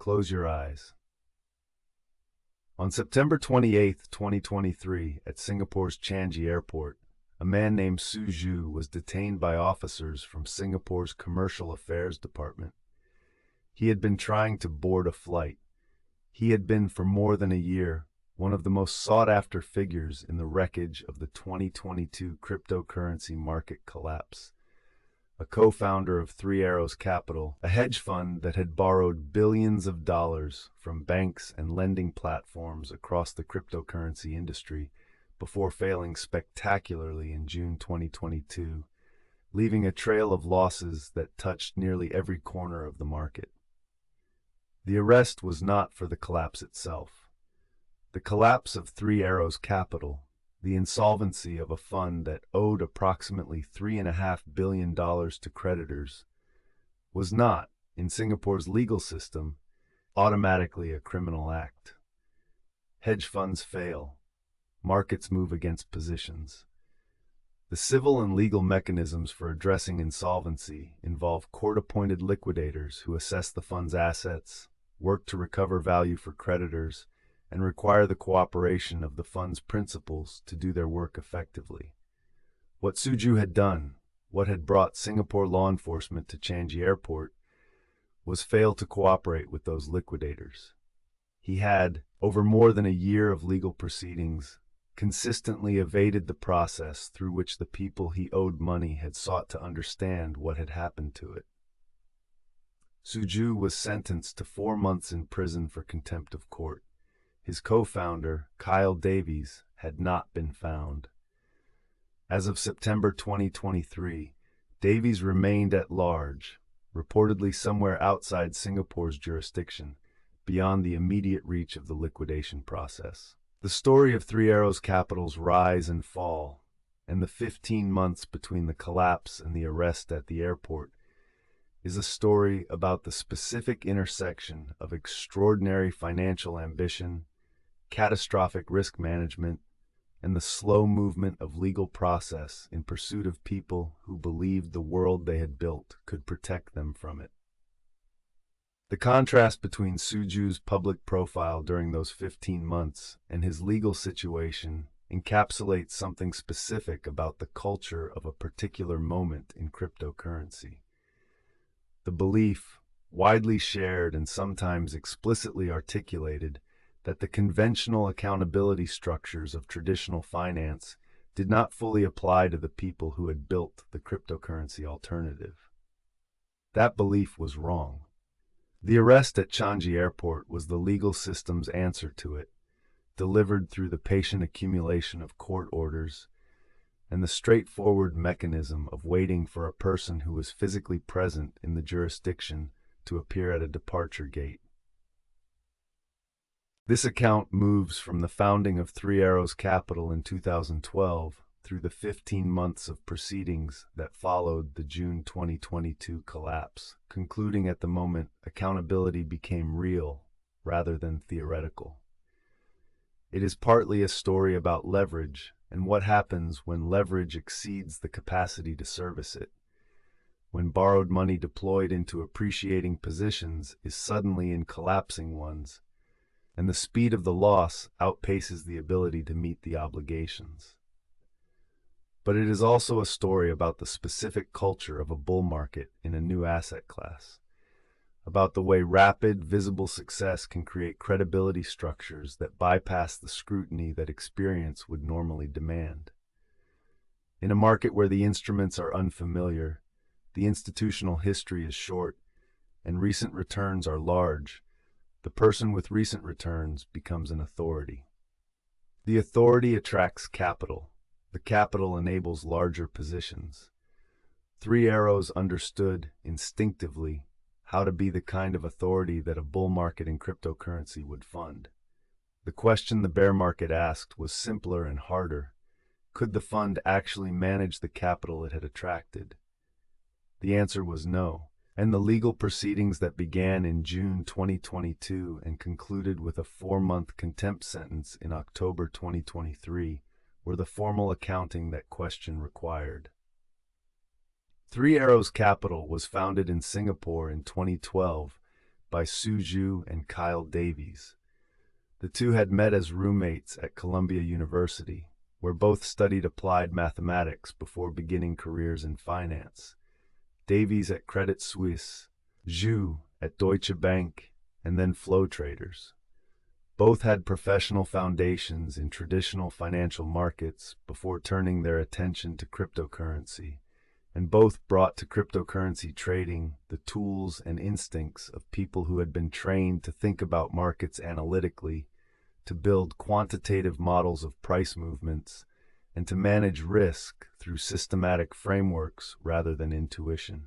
Close your eyes. On September 28, 2023, at Singapore's Changi airport, a man named Su Zhu was detained by officers from Singapore's Commercial Affairs Department. He had been trying to board a flight. He had been, for more than a year, one of the most sought-after figures in the wreckage of the 2022 cryptocurrency market collapse. A co-founder of Three Arrows Capital, a hedge fund that had borrowed billions of dollars from banks and lending platforms across the cryptocurrency industry before failing spectacularly in June 2022, leaving a trail of losses that touched nearly every corner of the market. The arrest was not for the collapse itself. The collapse of Three Arrows Capital, the insolvency of a fund that owed approximately $3.5 billion to creditors, was not, in Singapore's legal system, automatically a criminal act. Hedge funds fail. Markets move against positions. The civil and legal mechanisms for addressing insolvency involve court-appointed liquidators who assess the fund's assets, work to recover value for creditors, and require the cooperation of the fund's principals to do their work effectively. What Su Zhu had done, what had brought Singapore law enforcement to Changi Airport, was fail to cooperate with those liquidators. He had, over more than a year of legal proceedings, consistently evaded the process through which the people he owed money had sought to understand what had happened to it. Su Zhu was sentenced to 4 months in prison for contempt of court. His co-founder, Kyle Davies, had not been found. As of September 2023, Davies remained at large, reportedly somewhere outside Singapore's jurisdiction, beyond the immediate reach of the liquidation process. The story of Three Arrows Capital's rise and fall, and the 15 months between the collapse and the arrest at the airport, is a story about the specific intersection of extraordinary financial ambition, catastrophic risk management, and the slow movement of legal process in pursuit of people who believed the world they had built could protect them from it. The contrast between Su Zhu's public profile during those 15 months and his legal situation encapsulates something specific about the culture of a particular moment in cryptocurrency. The belief, widely shared and sometimes explicitly articulated, that the conventional accountability structures of traditional finance did not fully apply to the people who had built the cryptocurrency alternative. That belief was wrong. The arrest at Changi Airport was the legal system's answer to it, delivered through the patient accumulation of court orders and the straightforward mechanism of waiting for a person who was physically present in the jurisdiction to appear at a departure gate. This account moves from the founding of Three Arrows Capital in 2012 through the 15 months of proceedings that followed the June 2022 collapse, concluding at the moment accountability became real rather than theoretical. It is partly a story about leverage and what happens when leverage exceeds the capacity to service it, when borrowed money deployed into appreciating positions is suddenly in collapsing ones, and the speed of the loss outpaces the ability to meet the obligations. But it is also a story about the specific culture of a bull market in a new asset class, about the way rapid, visible success can create credibility structures that bypass the scrutiny that experience would normally demand. In a market where the instruments are unfamiliar, the institutional history is short, and recent returns are large, the person with recent returns becomes an authority. The authority attracts capital. The capital enables larger positions. Three Arrows understood, instinctively, how to be the kind of authority that a bull market in cryptocurrency would fund. The question the bear market asked was simpler and harder. Could the fund actually manage the capital it had attracted? The answer was no, and the legal proceedings that began in June 2022 and concluded with a 4-month contempt sentence in October 2023 were the formal accounting that question required. Three Arrows Capital was founded in Singapore in 2012 by Su Zhu and Kyle Davies. The two had met as roommates at Columbia University, where both studied applied mathematics before beginning careers in finance. Davies at Credit Suisse, Zhu at Deutsche Bank, and then Flow Traders. Both had professional foundations in traditional financial markets before turning their attention to cryptocurrency, and both brought to cryptocurrency trading the tools and instincts of people who had been trained to think about markets analytically, to build quantitative models of price movements, and to manage risk through systematic frameworks rather than intuition.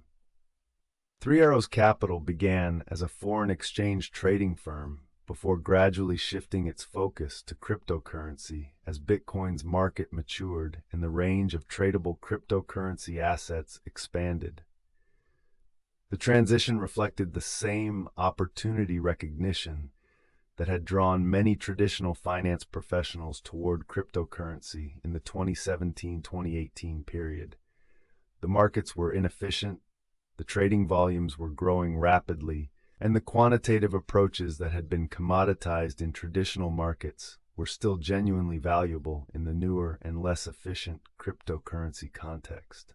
Three Arrows Capital began as a foreign exchange trading firm before gradually shifting its focus to cryptocurrency as Bitcoin's market matured and the range of tradable cryptocurrency assets expanded. The transition reflected the same opportunity recognition that had drawn many traditional finance professionals toward cryptocurrency in the 2017-2018 period. The markets were inefficient, the trading volumes were growing rapidly, and the quantitative approaches that had been commoditized in traditional markets were still genuinely valuable in the newer and less efficient cryptocurrency context.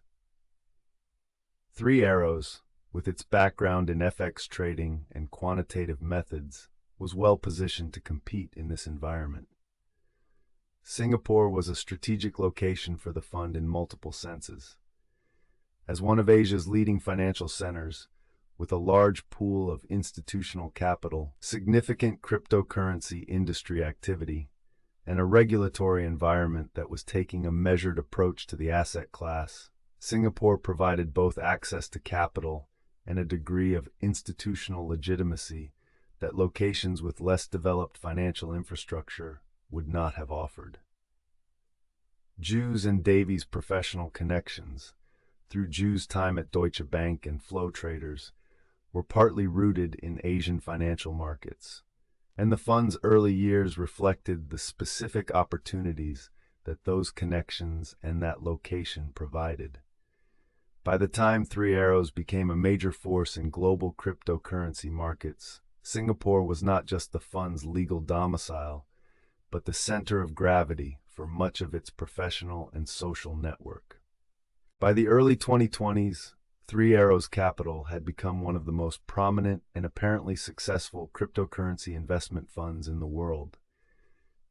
Three Arrows, with its background in FX trading and quantitative methods, was well positioned to compete in this environment. Singapore was a strategic location for the fund in multiple senses. As one of Asia's leading financial centers, with a large pool of institutional capital, significant cryptocurrency industry activity, and a regulatory environment that was taking a measured approach to the asset class, Singapore provided both access to capital and a degree of institutional legitimacy that locations with less developed financial infrastructure would not have offered. Zhu's and Davies' professional connections, through Zhu's time at Deutsche Bank and Flow Traders, were partly rooted in Asian financial markets, and the fund's early years reflected the specific opportunities that those connections and that location provided. By the time Three Arrows became a major force in global cryptocurrency markets, Singapore was not just the fund's legal domicile, but the center of gravity for much of its professional and social network. By the early 2020s, Three Arrows Capital had become one of the most prominent and apparently successful cryptocurrency investment funds in the world.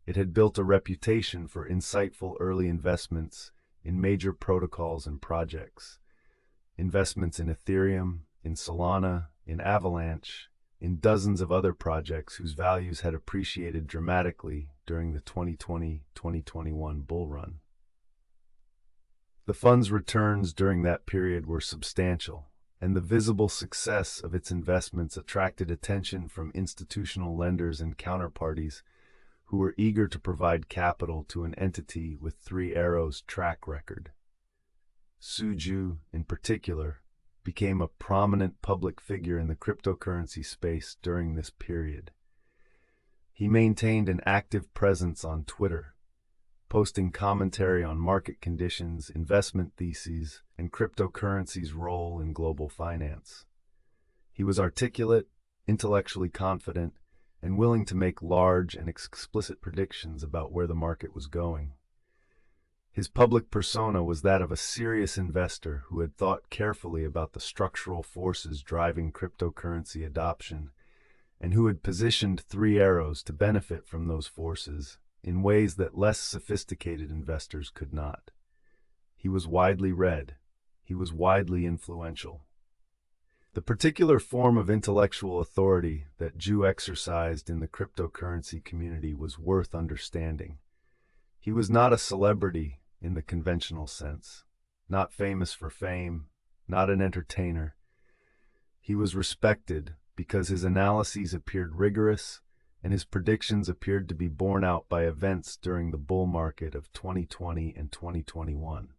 It had built a reputation for insightful early investments in major protocols and projects. Investments in Ethereum, in Solana, in Avalanche, in dozens of other projects whose values had appreciated dramatically during the 2020-2021 bull run. The fund's returns during that period were substantial, and the visible success of its investments attracted attention from institutional lenders and counterparties who were eager to provide capital to an entity with Three Arrows' track record. Su Zhu, in particular, became a prominent public figure in the cryptocurrency space during this period. He maintained an active presence on Twitter, posting commentary on market conditions, investment theses, and cryptocurrency's role in global finance. He was articulate, intellectually confident, and willing to make large and explicit predictions about where the market was going. His public persona was that of a serious investor who had thought carefully about the structural forces driving cryptocurrency adoption, and who had positioned Three Arrows to benefit from those forces in ways that less sophisticated investors could not. He was widely read. He was widely influential. The particular form of intellectual authority that Zhu exercised in the cryptocurrency community was worth understanding. He was not a celebrity in the conventional sense, not famous for fame, not an entertainer. He was respected because his analyses appeared rigorous and his predictions appeared to be borne out by events during the bull market of 2020 and 2021.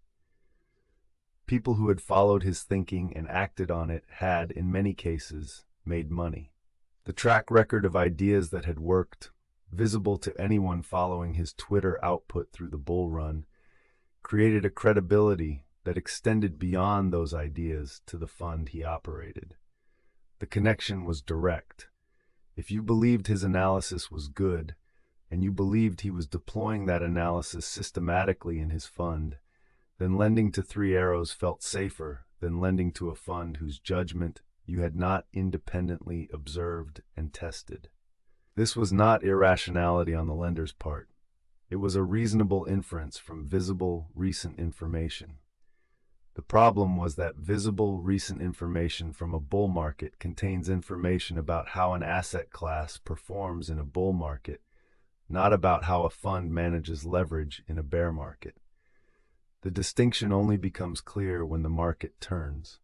People who had followed his thinking and acted on it had, in many cases, made money. The track record of ideas that had worked, visible to anyone following his Twitter output through the bull run, created a credibility that extended beyond those ideas to the fund he operated. The connection was direct. If you believed his analysis was good, and you believed he was deploying that analysis systematically in his fund, then lending to Three Arrows felt safer than lending to a fund whose judgment you had not independently observed and tested. This was not irrationality on the lender's part. It was a reasonable inference from visible, recent information. The problem was that visible, recent information from a bull market contains information about how an asset class performs in a bull market, not about how a fund manages leverage in a bear market. The distinction only becomes clear when the market turns.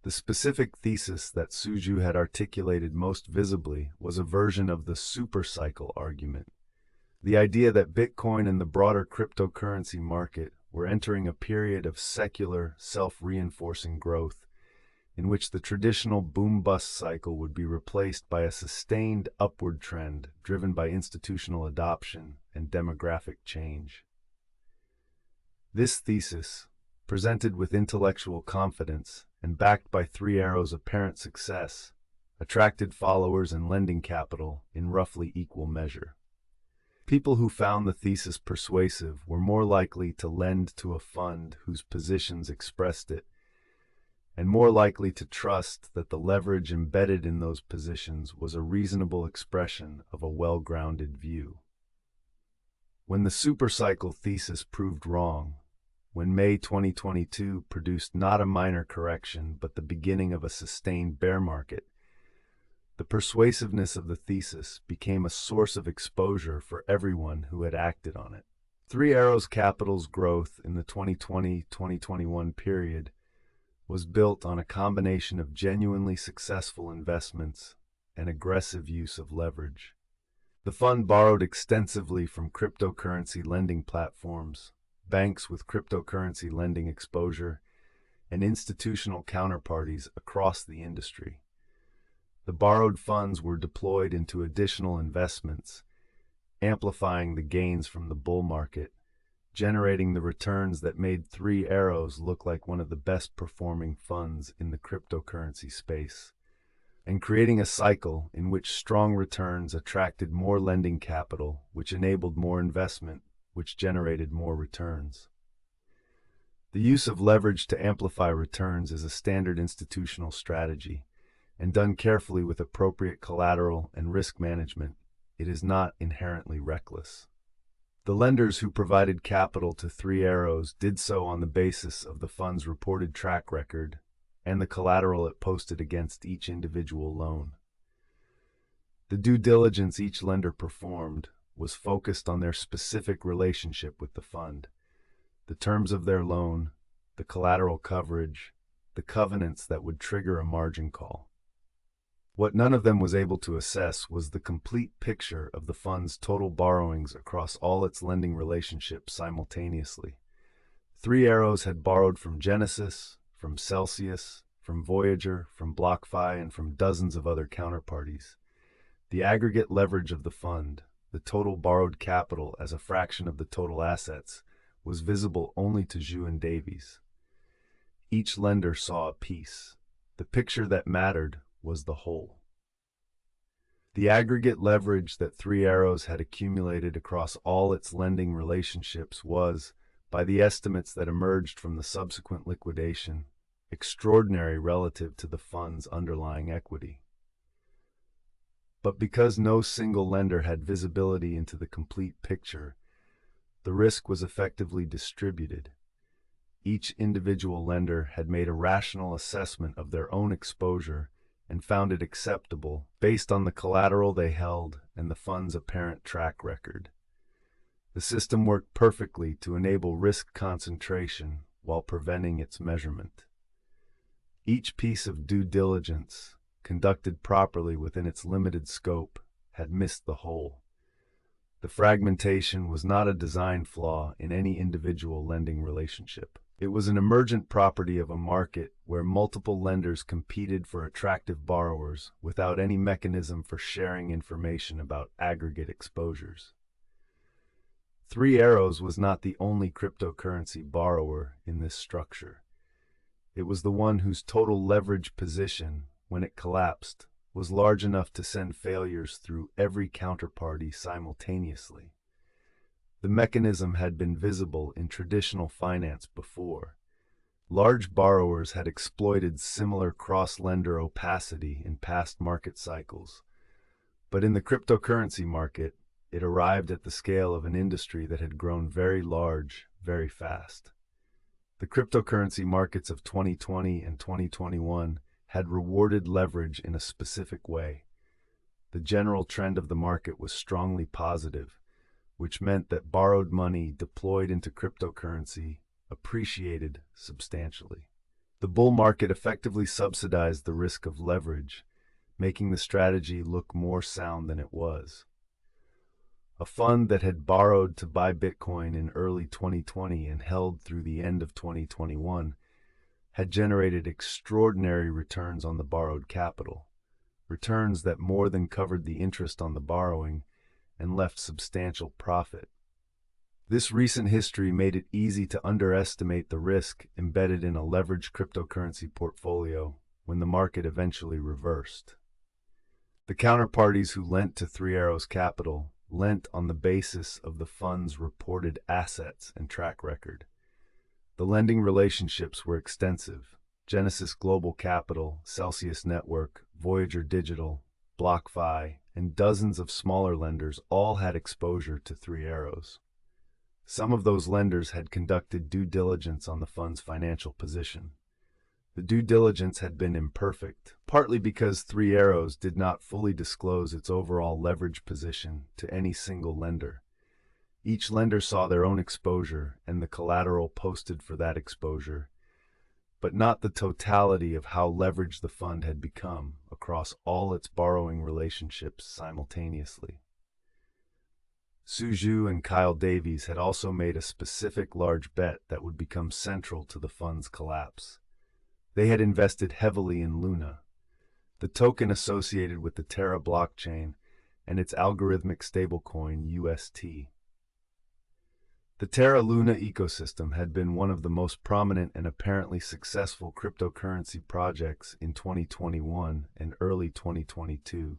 The specific thesis that Su Zhu had articulated most visibly was a version of the supercycle argument. The idea that Bitcoin and the broader cryptocurrency market were entering a period of secular, self-reinforcing growth, in which the traditional boom-bust cycle would be replaced by a sustained upward trend driven by institutional adoption and demographic change. This thesis, presented with intellectual confidence and backed by Three Arrows' apparent success, attracted followers and lending capital in roughly equal measure. People who found the thesis persuasive were more likely to lend to a fund whose positions expressed it, and more likely to trust that the leverage embedded in those positions was a reasonable expression of a well-grounded view. When the supercycle thesis proved wrong, when May 2022 produced not a minor correction but the beginning of a sustained bear market, the persuasiveness of the thesis became a source of exposure for everyone who had acted on it. Three Arrows Capital's growth in the 2020-2021 period was built on a combination of genuinely successful investments and aggressive use of leverage. The fund borrowed extensively from cryptocurrency lending platforms, banks with cryptocurrency lending exposure, and institutional counterparties across the industry. The borrowed funds were deployed into additional investments, amplifying the gains from the bull market, generating the returns that made Three Arrows look like one of the best performing funds in the cryptocurrency space, and creating a cycle in which strong returns attracted more lending capital, which enabled more investment, which generated more returns. The use of leverage to amplify returns is a standard institutional strategy, and done carefully with appropriate collateral and risk management, it is not inherently reckless. The lenders who provided capital to Three Arrows did so on the basis of the fund's reported track record and the collateral it posted against each individual loan. The due diligence each lender performed was focused on their specific relationship with the fund, the terms of their loan, the collateral coverage, the covenants that would trigger a margin call. What none of them was able to assess was the complete picture of the fund's total borrowings across all its lending relationships simultaneously. Three Arrows had borrowed from Genesis, from Celsius, from Voyager, from BlockFi, and from dozens of other counterparties. The aggregate leverage of the fund, the total borrowed capital as a fraction of the total assets, was visible only to Zhu and Davies. Each lender saw a piece. The picture that mattered was the whole. The aggregate leverage that Three Arrows had accumulated across all its lending relationships was, by the estimates that emerged from the subsequent liquidation, extraordinary relative to the fund's underlying equity. But because no single lender had visibility into the complete picture, the risk was effectively distributed. Each individual lender had made a rational assessment of their own exposure and found it acceptable based on the collateral they held and the fund's apparent track record. The system worked perfectly to enable risk concentration while preventing its measurement. Each piece of due diligence, conducted properly within its limited scope, had missed the whole. The fragmentation was not a design flaw in any individual lending relationship. It was an emergent property of a market where multiple lenders competed for attractive borrowers without any mechanism for sharing information about aggregate exposures. Three Arrows was not the only cryptocurrency borrower in this structure. It was the one whose total leverage position when it collapsed, was large enough to send failures through every counterparty simultaneously. The mechanism had been visible in traditional finance before. Large borrowers had exploited similar cross-lender opacity in past market cycles. But in the cryptocurrency market, it arrived at the scale of an industry that had grown very large, very fast. The cryptocurrency markets of 2020 and 2021 had rewarded leverage in a specific way. The general trend of the market was strongly positive, which meant that borrowed money deployed into cryptocurrency appreciated substantially. The bull market effectively subsidized the risk of leverage, making the strategy look more sound than it was. A fund that had borrowed to buy Bitcoin in early 2020 and held through the end of 2021 had generated extraordinary returns on the borrowed capital, returns that more than covered the interest on the borrowing and left substantial profit. This recent history made it easy to underestimate the risk embedded in a leveraged cryptocurrency portfolio when the market eventually reversed. The counterparties who lent to Three Arrows Capital lent on the basis of the fund's reported assets and track record. The lending relationships were extensive. Genesis Global Capital, Celsius Network, Voyager Digital, BlockFi, and dozens of smaller lenders all had exposure to Three Arrows. Some of those lenders had conducted due diligence on the fund's financial position. The due diligence had been imperfect, partly because Three Arrows did not fully disclose its overall leverage position to any single lender. Each lender saw their own exposure and the collateral posted for that exposure, but not the totality of how leveraged the fund had become across all its borrowing relationships simultaneously. Su Zhu and Kyle Davies had also made a specific large bet that would become central to the fund's collapse. They had invested heavily in Luna, the token associated with the Terra blockchain and its algorithmic stablecoin UST. The Terra Luna ecosystem had been one of the most prominent and apparently successful cryptocurrency projects in 2021 and early 2022,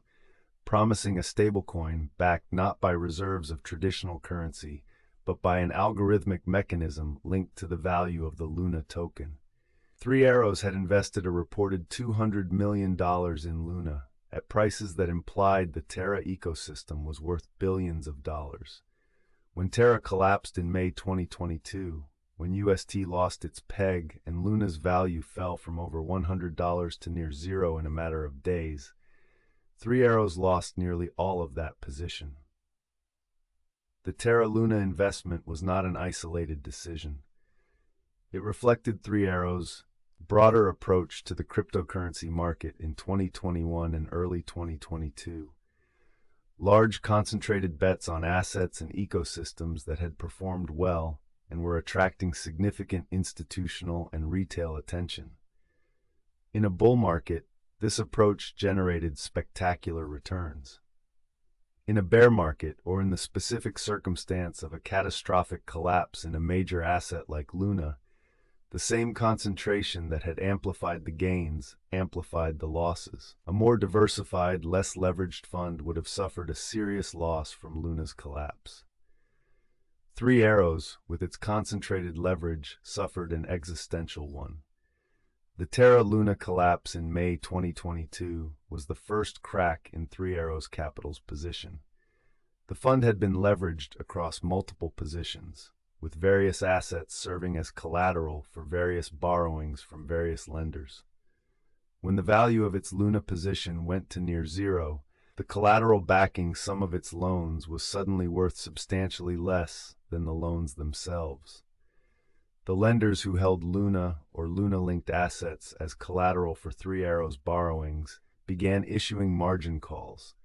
promising a stablecoin backed not by reserves of traditional currency, but by an algorithmic mechanism linked to the value of the Luna token. Three Arrows had invested a reported $200 million in Luna at prices that implied the Terra ecosystem was worth billions of dollars. When Terra collapsed in May 2022, when UST lost its peg and Luna's value fell from over $100 to near zero in a matter of days, Three Arrows lost nearly all of that position. The Terra Luna investment was not an isolated decision. It reflected Three Arrows' broader approach to the cryptocurrency market in 2021 and early 2022. Large concentrated bets on assets and ecosystems that had performed well and were attracting significant institutional and retail attention. In a bull market, this approach generated spectacular returns. In a bear market, or in the specific circumstance of a catastrophic collapse in a major asset like Luna, the same concentration that had amplified the gains amplified the losses. A more diversified, less leveraged fund would have suffered a serious loss from Luna's collapse. Three Arrows, with its concentrated leverage, suffered an existential one. The Terra Luna collapse in May 2022 was the first crack in Three Arrows Capital's position. The fund had been leveraged across multiple positions, with various assets serving as collateral for various borrowings from various lenders. When the value of its Luna position went to near zero, the collateral backing some of its loans was suddenly worth substantially less than the loans themselves. The lenders who held Luna or Luna-linked assets as collateral for Three Arrows borrowings began issuing margin calls,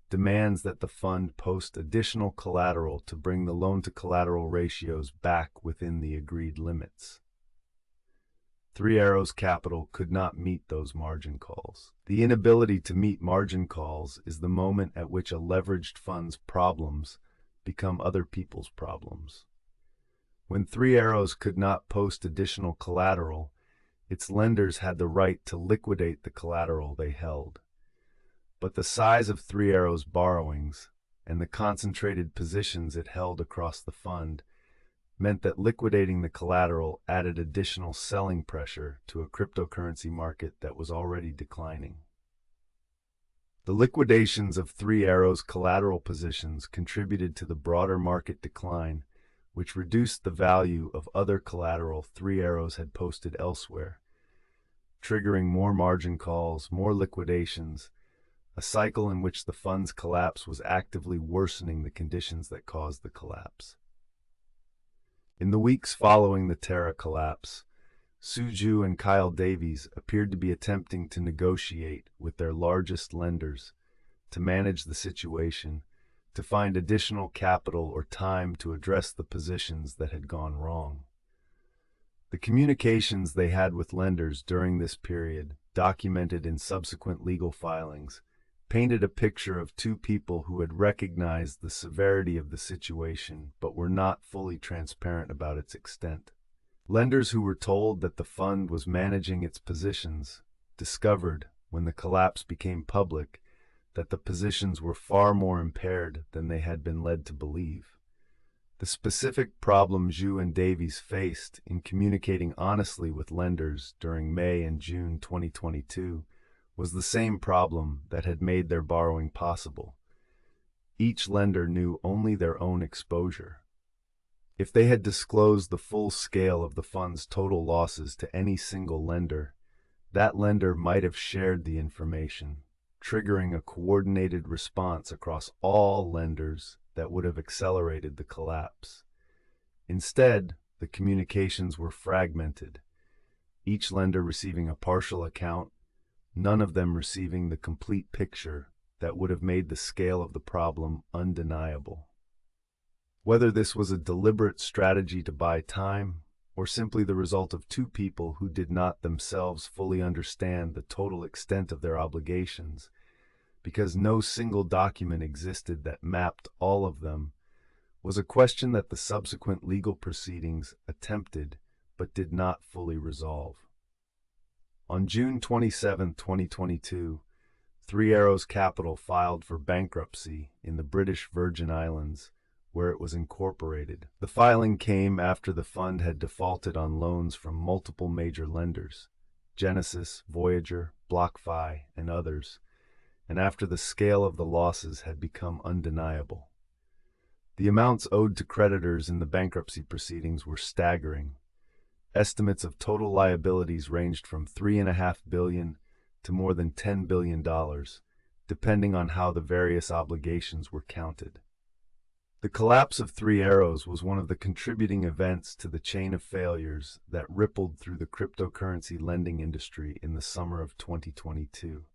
demands that the fund post additional collateral to bring the loan-to-collateral ratios back within the agreed limits. Three Arrows Capital could not meet those margin calls. The inability to meet margin calls is the moment at which a leveraged fund's problems become other people's problems. When Three Arrows could not post additional collateral, its lenders had the right to liquidate the collateral they held. But the size of Three Arrows' borrowings and the concentrated positions it held across the fund meant that liquidating the collateral added additional selling pressure to a cryptocurrency market that was already declining. The liquidations of Three Arrows' collateral positions contributed to the broader market decline, which reduced the value of other collateral Three Arrows had posted elsewhere, triggering more margin calls, more liquidations, a cycle in which the fund's collapse was actively worsening the conditions that caused the collapse. In the weeks following the Terra collapse, Su Zhu and Kyle Davies appeared to be attempting to negotiate with their largest lenders to manage the situation, to find additional capital or time to address the positions that had gone wrong. The communications they had with lenders during this period, documented in subsequent legal filings, painted a picture of two people who had recognized the severity of the situation but were not fully transparent about its extent. Lenders who were told that the fund was managing its positions discovered, when the collapse became public, that the positions were far more impaired than they had been led to believe. The specific problem Zhu and Davies faced in communicating honestly with lenders during May and June 2022 was the same problem that had made their borrowing possible. Each lender knew only their own exposure. If they had disclosed the full scale of the fund's total losses to any single lender, that lender might have shared the information, triggering a coordinated response across all lenders that would have accelerated the collapse. Instead, the communications were fragmented, each lender receiving a partial account, none of them receiving the complete picture that would have made the scale of the problem undeniable. Whether this was a deliberate strategy to buy time, or simply the result of two people who did not themselves fully understand the total extent of their obligations, because no single document existed that mapped all of them, was a question that the subsequent legal proceedings attempted but did not fully resolve. On June 27, 2022, Three Arrows Capital filed for bankruptcy in the British Virgin Islands, where it was incorporated. The filing came after the fund had defaulted on loans from multiple major lenders, Genesis, Voyager, BlockFi, and others, and after the scale of the losses had become undeniable. The amounts owed to creditors in the bankruptcy proceedings were staggering. Estimates of total liabilities ranged from $3.5 billion to more than $10 billion, depending on how the various obligations were counted. The collapse of Three Arrows was one of the contributing events to the chain of failures that rippled through the cryptocurrency lending industry in the summer of 2022.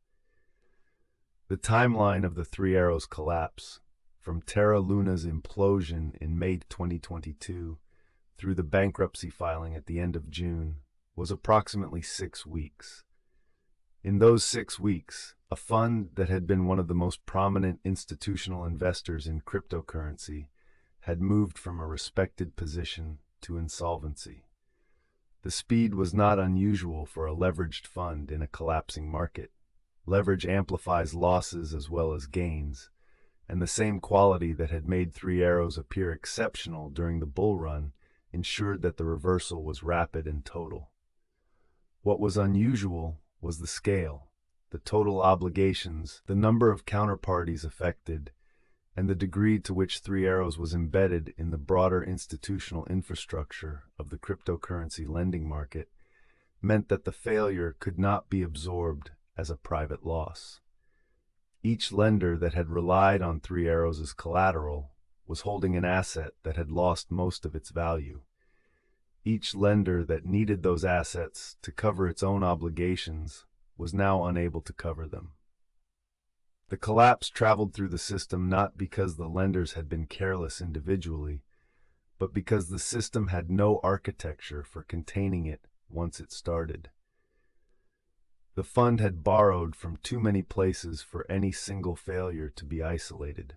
The timeline of the Three Arrows collapse, from Terra Luna's implosion in May 2022 through the bankruptcy filing at the end of June, was approximately 6 weeks. In those 6 weeks, a fund that had been one of the most prominent institutional investors in cryptocurrency had moved from a respected position to insolvency. The speed was not unusual for a leveraged fund in a collapsing market. Leverage amplifies losses as well as gains, and the same quality that had made Three Arrows appear exceptional during the bull run ensured that the reversal was rapid and total. What was unusual was the scale, the total obligations, the number of counterparties affected, and the degree to which Three Arrows was embedded in the broader institutional infrastructure of the cryptocurrency lending market meant that the failure could not be absorbed as a private loss. Each lender that had relied on Three Arrows as collateral was holding an asset that had lost most of its value. Each lender that needed those assets to cover its own obligations was now unable to cover them. The collapse traveled through the system not because the lenders had been careless individually, but because the system had no architecture for containing it once it started. The fund had borrowed from too many places for any single failure to be isolated.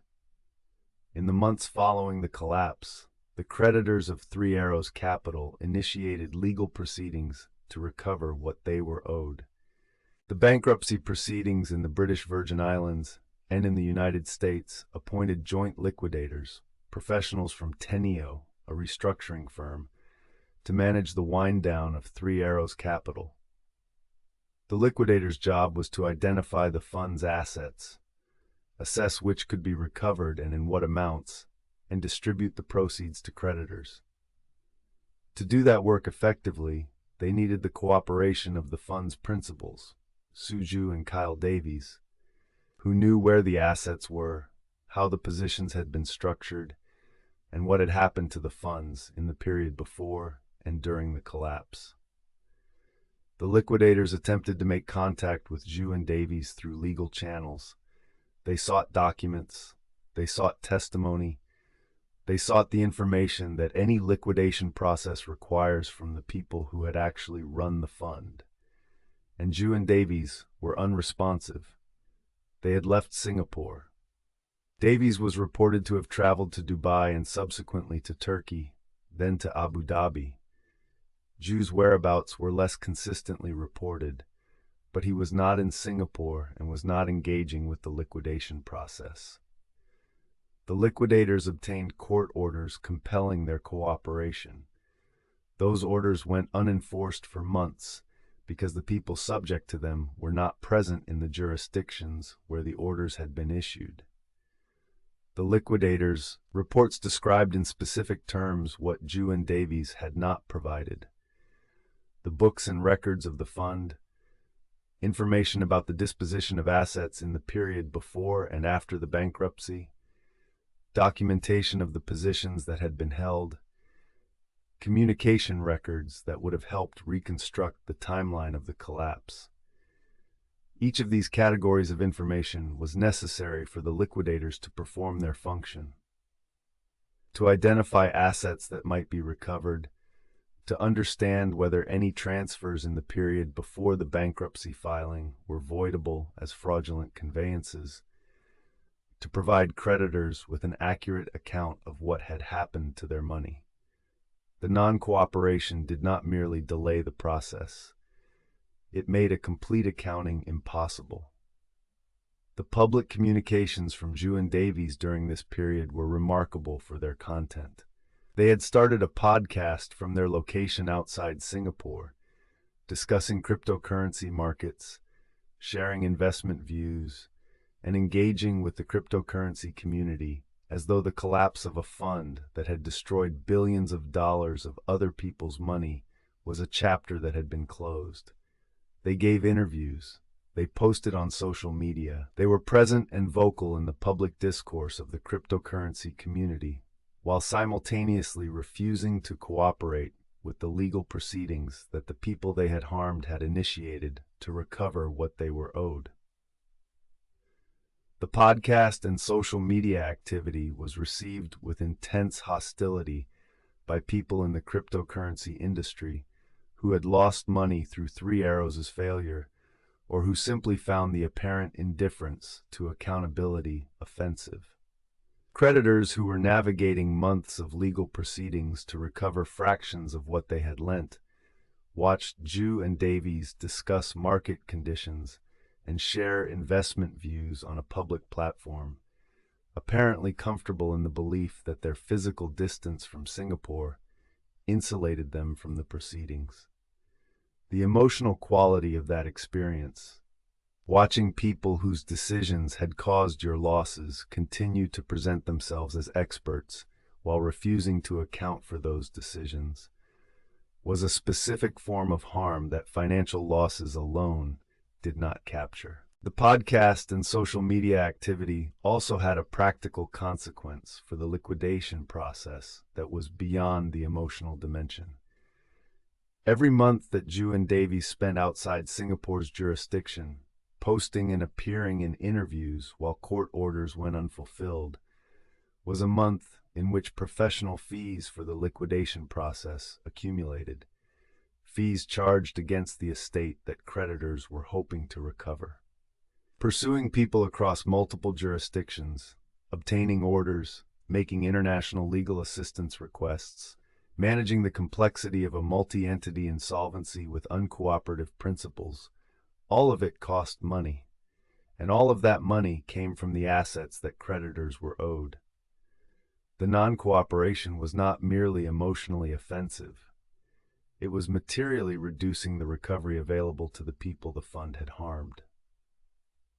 In the months following the collapse, the creditors of Three Arrows Capital initiated legal proceedings to recover what they were owed. The bankruptcy proceedings in the British Virgin Islands and in the United States appointed joint liquidators, professionals from Teneo, a restructuring firm, to manage the wind-down of Three Arrows Capital. The liquidator's job was to identify the fund's assets, assess which could be recovered and in what amounts, and distribute the proceeds to creditors. To do that work effectively, they needed the cooperation of the fund's principals, Su Zhu and Kyle Davies, who knew where the assets were, how the positions had been structured, and what had happened to the funds in the period before and during the collapse. The liquidators attempted to make contact with Zhu and Davies through legal channels. They sought documents, they sought testimony, they sought the information that any liquidation process requires from the people who had actually run the fund. And Zhu and Davies were unresponsive. They had left Singapore. Davies was reported to have traveled to Dubai and subsequently to Turkey, then to Abu Dhabi. Zhu's whereabouts were less consistently reported, but he was not in Singapore and was not engaging with the liquidation process. The liquidators obtained court orders compelling their cooperation. Those orders went unenforced for months because the people subject to them were not present in the jurisdictions where the orders had been issued. The liquidators' reports described in specific terms what Zhu and Davies had not provided: the books and records of the fund, information about the disposition of assets in the period before and after the bankruptcy, documentation of the positions that had been held, communication records that would have helped reconstruct the timeline of the collapse. Each of these categories of information was necessary for the liquidators to perform their function: to identify assets that might be recovered, to understand whether any transfers in the period before the bankruptcy filing were voidable as fraudulent conveyances, to provide creditors with an accurate account of what had happened to their money. The non-cooperation did not merely delay the process. It made a complete accounting impossible. The public communications from Zhu and Davies during this period were remarkable for their content. They had started a podcast from their location outside Singapore, discussing cryptocurrency markets, sharing investment views, and engaging with the cryptocurrency community as though the collapse of a fund that had destroyed billions of dollars of other people's money was a chapter that had been closed. They gave interviews. They posted on social media. They were present and vocal in the public discourse of the cryptocurrency community, while simultaneously refusing to cooperate with the legal proceedings that the people they had harmed had initiated to recover what they were owed. The podcast and social media activity was received with intense hostility by people in the cryptocurrency industry who had lost money through Three Arrows' failure, or who simply found the apparent indifference to accountability offensive. Creditors who were navigating months of legal proceedings to recover fractions of what they had lent watched Zhu and Davies discuss market conditions and share investment views on a public platform, apparently comfortable in the belief that their physical distance from Singapore insulated them from the proceedings. The emotional quality of that experience, watching people whose decisions had caused your losses continue to present themselves as experts while refusing to account for those decisions, was a specific form of harm that financial losses alone did not capture. The podcast and social media activity also had a practical consequence for the liquidation process that was beyond the emotional dimension. Every month that Zhu and Davies spent outside Singapore's jurisdiction, posting and appearing in interviews while court orders went unfulfilled, was a month in which professional fees for the liquidation process accumulated, fees charged against the estate that creditors were hoping to recover. Pursuing people across multiple jurisdictions, obtaining orders, making international legal assistance requests, managing the complexity of a multi-entity insolvency with uncooperative principals. All of it cost money, and all of that money came from the assets that creditors were owed. The non-cooperation was not merely emotionally offensive. It was materially reducing the recovery available to the people the fund had harmed.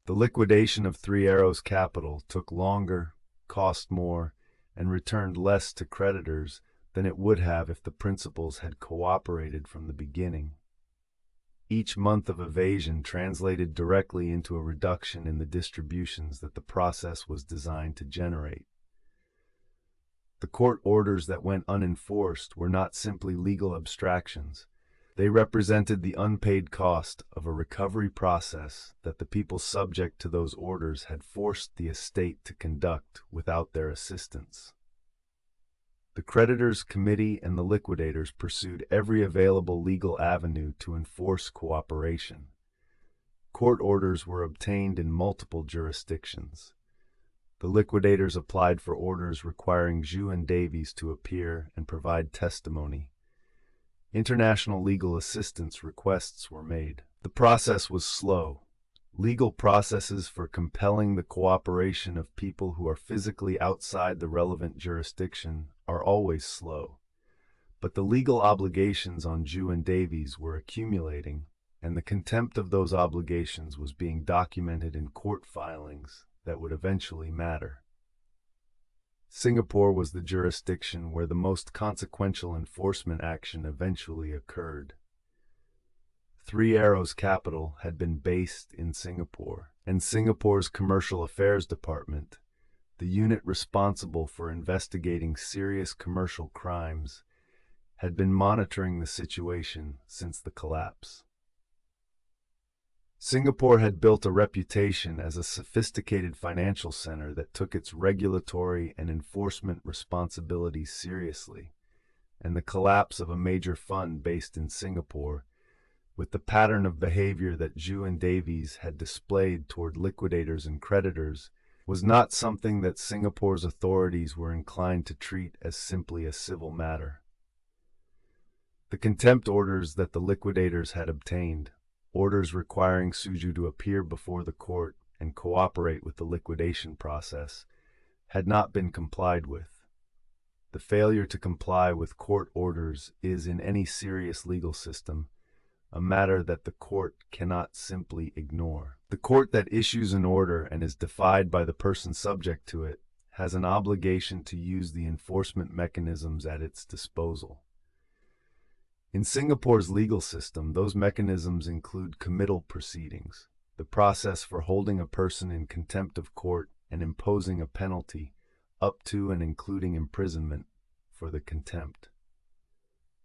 The liquidation of Three Arrows Capital took longer, cost more, and returned less to creditors than it would have if the principals had cooperated from the beginning. Each month of evasion translated directly into a reduction in the distributions that the process was designed to generate. The court orders that went unenforced were not simply legal abstractions. They represented the unpaid cost of a recovery process that the people subject to those orders had forced the estate to conduct without their assistance. The creditors' committee and the liquidators pursued every available legal avenue to enforce cooperation. Court orders were obtained in multiple jurisdictions. The liquidators applied for orders requiring Zhu and Davies to appear and provide testimony. International legal assistance requests were made. The process was slow. Legal processes for compelling the cooperation of people who are physically outside the relevant jurisdiction are always slow. But the legal obligations on Zhu and Davies were accumulating, and the contempt of those obligations was being documented in court filings that would eventually matter. Singapore was the jurisdiction where the most consequential enforcement action eventually occurred. Three Arrows Capital had been based in Singapore, and Singapore's Commercial Affairs Department, the unit responsible for investigating serious commercial crimes, had been monitoring the situation since the collapse. Singapore had built a reputation as a sophisticated financial center that took its regulatory and enforcement responsibilities seriously, and the collapse of a major fund based in Singapore, with the pattern of behavior that Zhu and Davies had displayed toward liquidators and creditors, was not something that Singapore's authorities were inclined to treat as simply a civil matter. The contempt orders that the liquidators had obtained, orders requiring Su Zhu to appear before the court and cooperate with the liquidation process, had not been complied with. The failure to comply with court orders is, in any serious legal system, a matter that the court cannot simply ignore. The court that issues an order and is defied by the person subject to it has an obligation to use the enforcement mechanisms at its disposal. In Singapore's legal system, those mechanisms include committal proceedings, the process for holding a person in contempt of court and imposing a penalty, up to and including imprisonment, for the contempt.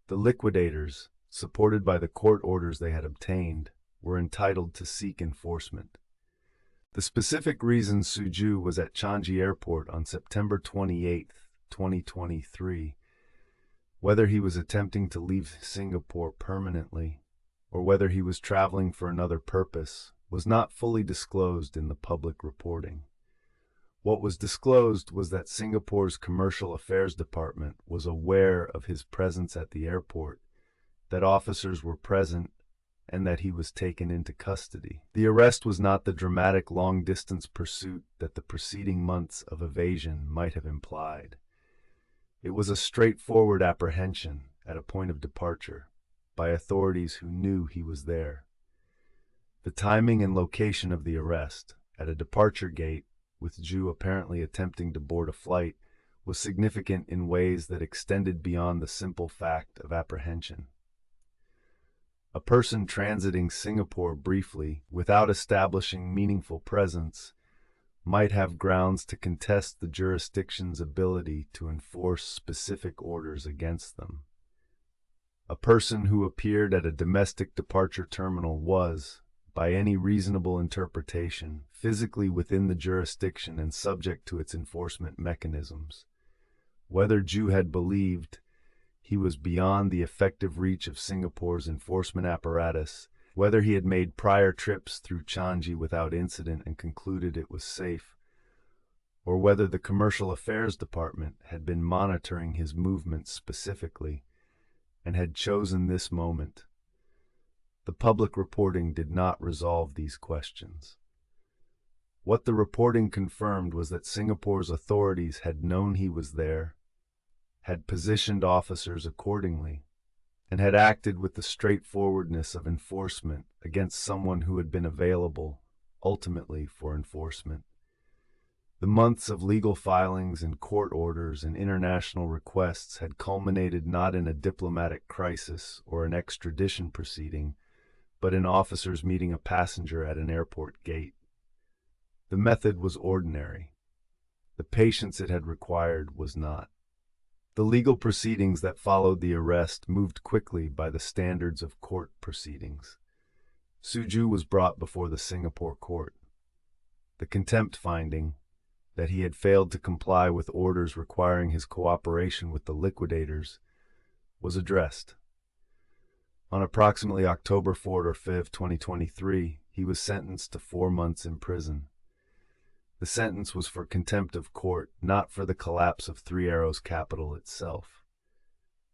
The liquidators, supported by the court orders they had obtained, were entitled to seek enforcement. The specific reason Su Zhu was at Changi Airport on September 28, 2023, whether he was attempting to leave Singapore permanently or whether he was traveling for another purpose, was not fully disclosed in the public reporting. What was disclosed was that Singapore's Commercial Affairs Department was aware of his presence at the airport, that officers were present, and that he was taken into custody. The arrest was not the dramatic long-distance pursuit that the preceding months of evasion might have implied. It was a straightforward apprehension at a point of departure by authorities who knew he was there. The timing and location of the arrest, at a departure gate, with Zhu apparently attempting to board a flight, was significant in ways that extended beyond the simple fact of apprehension. A person transiting Singapore briefly, without establishing meaningful presence, might have grounds to contest the jurisdiction's ability to enforce specific orders against them. A person who appeared at a domestic departure terminal was, by any reasonable interpretation, physically within the jurisdiction and subject to its enforcement mechanisms. Whether Zhu had believed he was beyond the effective reach of Singapore's enforcement apparatus, whether he had made prior trips through Changi without incident and concluded it was safe, or whether the Commercial Affairs Department had been monitoring his movements specifically and had chosen this moment. The public reporting did not resolve these questions. What the reporting confirmed was that Singapore's authorities had known he was there, had positioned officers accordingly, and had acted with the straightforwardness of enforcement against someone who had been available, ultimately, for enforcement. The months of legal filings and court orders and international requests had culminated not in a diplomatic crisis or an extradition proceeding, but in officers meeting a passenger at an airport gate. The method was ordinary. The patience it had required was not. The legal proceedings that followed the arrest moved quickly by the standards of court proceedings. Su Zhu was brought before the Singapore court. The contempt finding, that he had failed to comply with orders requiring his cooperation with the liquidators, was addressed. On approximately October 4 or 5, 2023, he was sentenced to 4 months in prison. The sentence was for contempt of court, not for the collapse of Three Arrows Capital itself.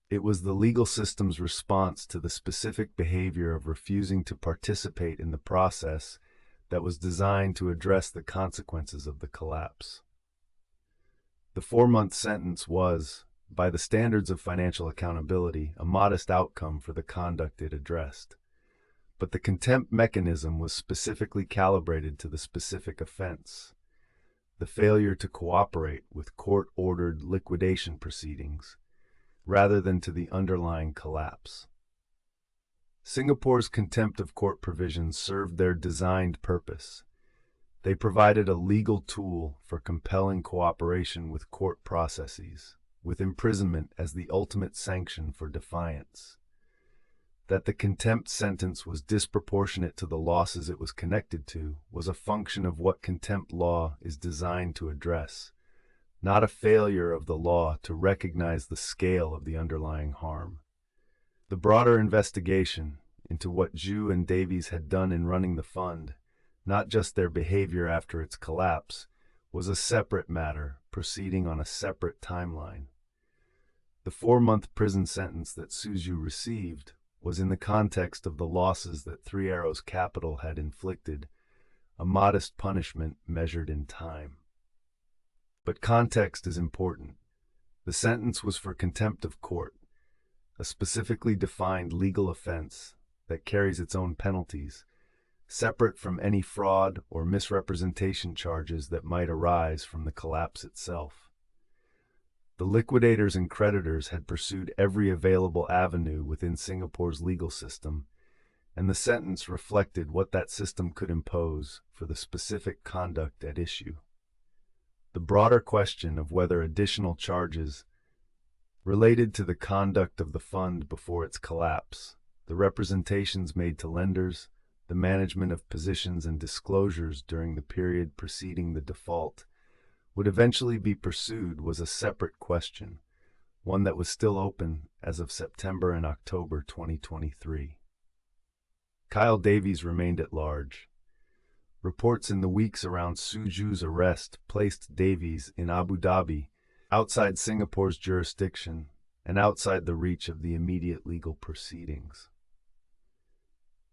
It was the legal system's response to the specific behavior of refusing to participate in the process that was designed to address the consequences of the collapse. The 4-month sentence was, by the standards of financial accountability, a modest outcome for the conduct it addressed. But the contempt mechanism was specifically calibrated to the specific offense: the failure to cooperate with court-ordered liquidation proceedings, rather than to the underlying collapse. Singapore's contempt of court provisions served their designed purpose. They provided a legal tool for compelling cooperation with court processes, with imprisonment as the ultimate sanction for defiance. That the contempt sentence was disproportionate to the losses it was connected to was a function of what contempt law is designed to address, not a failure of the law to recognize the scale of the underlying harm. The broader investigation into what Zhu and Davies had done in running the fund, not just their behavior after its collapse, was a separate matter proceeding on a separate timeline. The 4-month prison sentence that Su Zhu received was in the context of the losses that Three Arrows Capital had inflicted, a modest punishment measured in time. But context is important. The sentence was for contempt of court, a specifically defined legal offense that carries its own penalties, separate from any fraud or misrepresentation charges that might arise from the collapse itself. The liquidators and creditors had pursued every available avenue within Singapore's legal system, and the sentence reflected what that system could impose for the specific conduct at issue. The broader question of whether additional charges related to the conduct of the fund before its collapse, the representations made to lenders, the management of positions and disclosures during the period preceding the default, would eventually be pursued was a separate question, one that was still open as of September and October 2023. Kyle Davies remained at large. Reports in the weeks around Su Zhu's arrest placed Davies in Abu Dhabi, outside Singapore's jurisdiction and outside the reach of the immediate legal proceedings.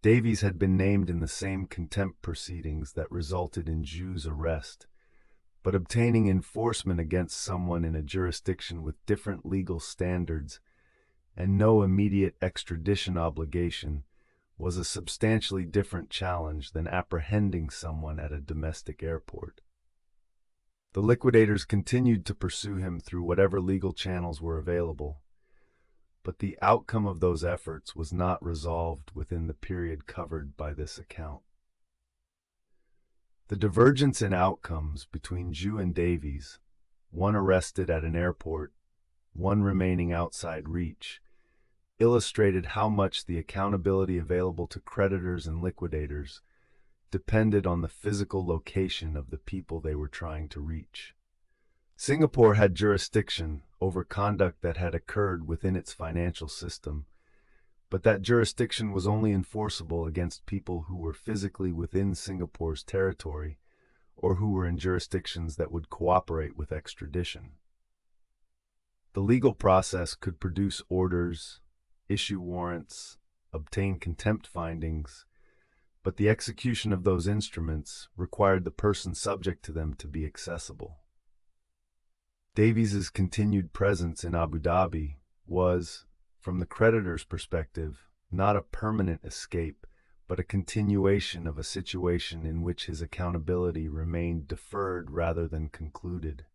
Davies had been named in the same contempt proceedings that resulted in Zhu's arrest, but obtaining enforcement against someone in a jurisdiction with different legal standards and no immediate extradition obligation was a substantially different challenge than apprehending someone at a domestic airport. The liquidators continued to pursue him through whatever legal channels were available, but the outcome of those efforts was not resolved within the period covered by this account. The divergence in outcomes between Zhu and Davies, one arrested at an airport, one remaining outside reach, illustrated how much the accountability available to creditors and liquidators depended on the physical location of the people they were trying to reach. Singapore had jurisdiction over conduct that had occurred within its financial system, but that jurisdiction was only enforceable against people who were physically within Singapore's territory or who were in jurisdictions that would cooperate with extradition. The legal process could produce orders, issue warrants, obtain contempt findings, but the execution of those instruments required the person subject to them to be accessible. Davies's continued presence in Abu Dhabi was, from the creditor's perspective, not a permanent escape, but a continuation of a situation in which his accountability remained deferred rather than concluded.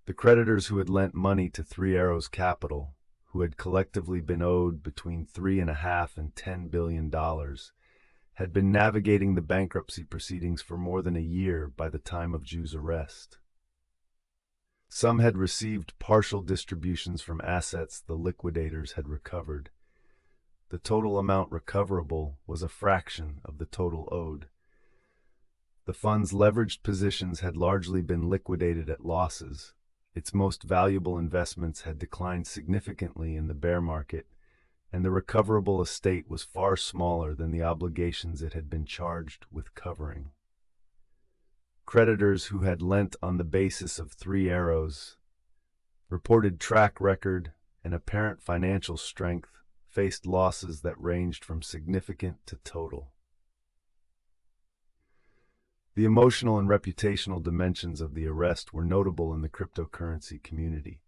The creditors who had lent money to Three Arrows Capital, who had collectively been owed between $3.5 and $10 billion, had been navigating the bankruptcy proceedings for more than a year by the time of Zhu's arrest. Some had received partial distributions from assets the liquidators had recovered. The total amount recoverable was a fraction of the total owed. The fund's leveraged positions had largely been liquidated at losses. Its most valuable investments had declined significantly in the bear market, and the recoverable estate was far smaller than the obligations it had been charged with covering. Creditors who had lent on the basis of Three Arrows' reported track record and apparent financial strength faced losses that ranged from significant to total. The emotional and reputational dimensions of the arrest were notable in the cryptocurrency community.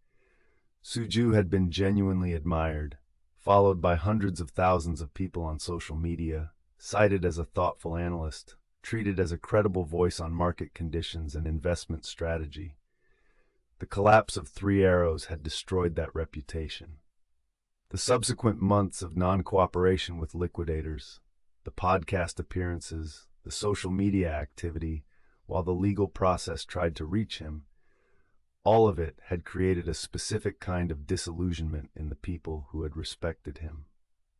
Su Zhu had been genuinely admired, followed by hundreds of thousands of people on social media, cited as a thoughtful analyst, treated as a credible voice on market conditions and investment strategy. The collapse of Three Arrows had destroyed that reputation. The subsequent months of non-cooperation with liquidators, the podcast appearances, the social media activity, while the legal process tried to reach him, all of it had created a specific kind of disillusionment in the people who had respected him.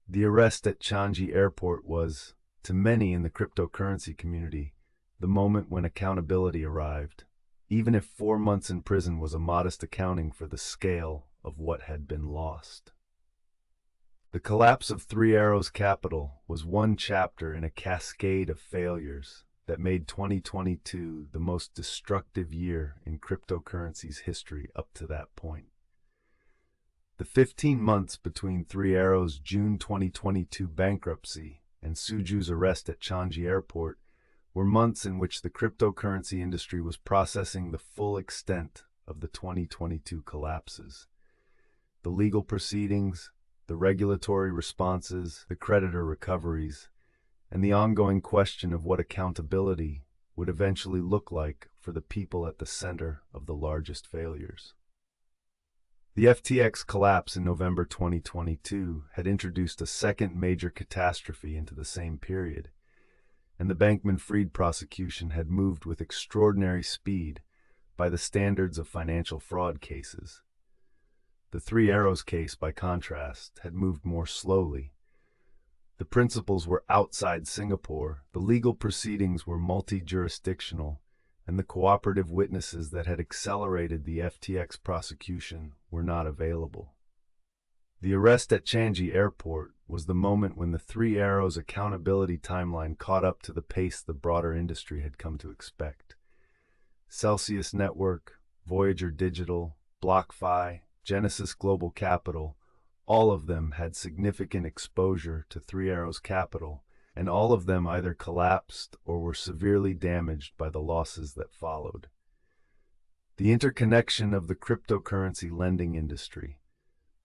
The arrest at Changi airport was, to many in the cryptocurrency community, the moment when accountability arrived, even if 4 months in prison was a modest accounting for the scale of what had been lost. The collapse of Three Arrows Capital was one chapter in a cascade of failures that made 2022 the most destructive year in cryptocurrency's history up to that point. The 15 months between Three Arrows' June 2022 bankruptcy and Su Zhu's arrest at Changi airport were months in which the cryptocurrency industry was processing the full extent of the 2022 collapses. The legal proceedings, the regulatory responses, the creditor recoveries, and the ongoing question of what accountability would eventually look like for the people at the center of the largest failures. The FTX collapse in November 2022 had introduced a second major catastrophe into the same period, and the Bankman-Fried prosecution had moved with extraordinary speed by the standards of financial fraud cases. The Three Arrows case, by contrast, had moved more slowly. The principals were outside Singapore, the legal proceedings were multi-jurisdictional, and the cooperative witnesses that had accelerated the FTX prosecution were not available. The arrest at Changi airport was the moment when the Three Arrows accountability timeline caught up to the pace the broader industry had come to expect. Celsius Network, Voyager Digital, BlockFi, Genesis Global Capital, all of them had significant exposure to Three Arrows Capital, and all of them either collapsed or were severely damaged by the losses that followed. The interconnection of the cryptocurrency lending industry,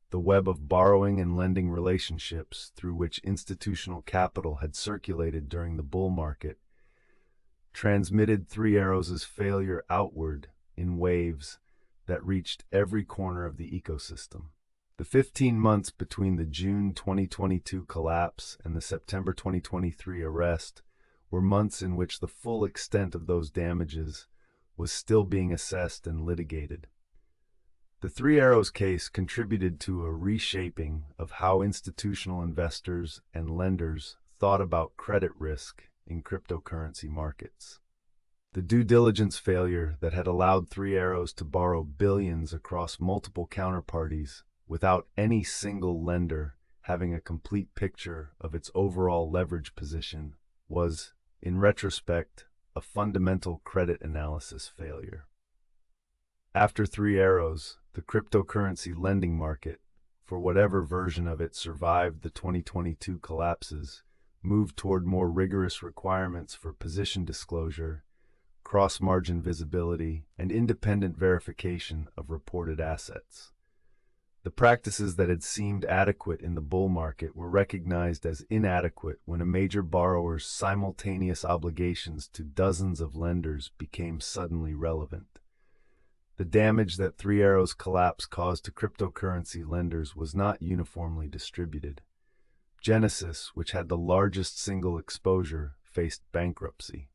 the web of borrowing and lending relationships through which institutional capital had circulated during the bull market, transmitted Three Arrows' failure outward in waves that reached every corner of the ecosystem. The 15 months between the June 2022 collapse and the September 2023 arrest were months in which the full extent of those damages was still being assessed and litigated. The Three Arrows case contributed to a reshaping of how institutional investors and lenders thought about credit risk in cryptocurrency markets. The due diligence failure that had allowed Three Arrows to borrow billions across multiple counterparties without any single lender having a complete picture of its overall leverage position was, in retrospect, a fundamental credit analysis failure. After Three Arrows, the cryptocurrency lending market, for whatever version of it survived the 2022 collapses, moved toward more rigorous requirements for position disclosure, cross-margin visibility, and independent verification of reported assets. The practices that had seemed adequate in the bull market were recognized as inadequate when a major borrower's simultaneous obligations to dozens of lenders became suddenly relevant. The damage that Three Arrows' collapse caused to cryptocurrency lenders was not uniformly distributed. Genesis, which had the largest single exposure, faced bankruptcy.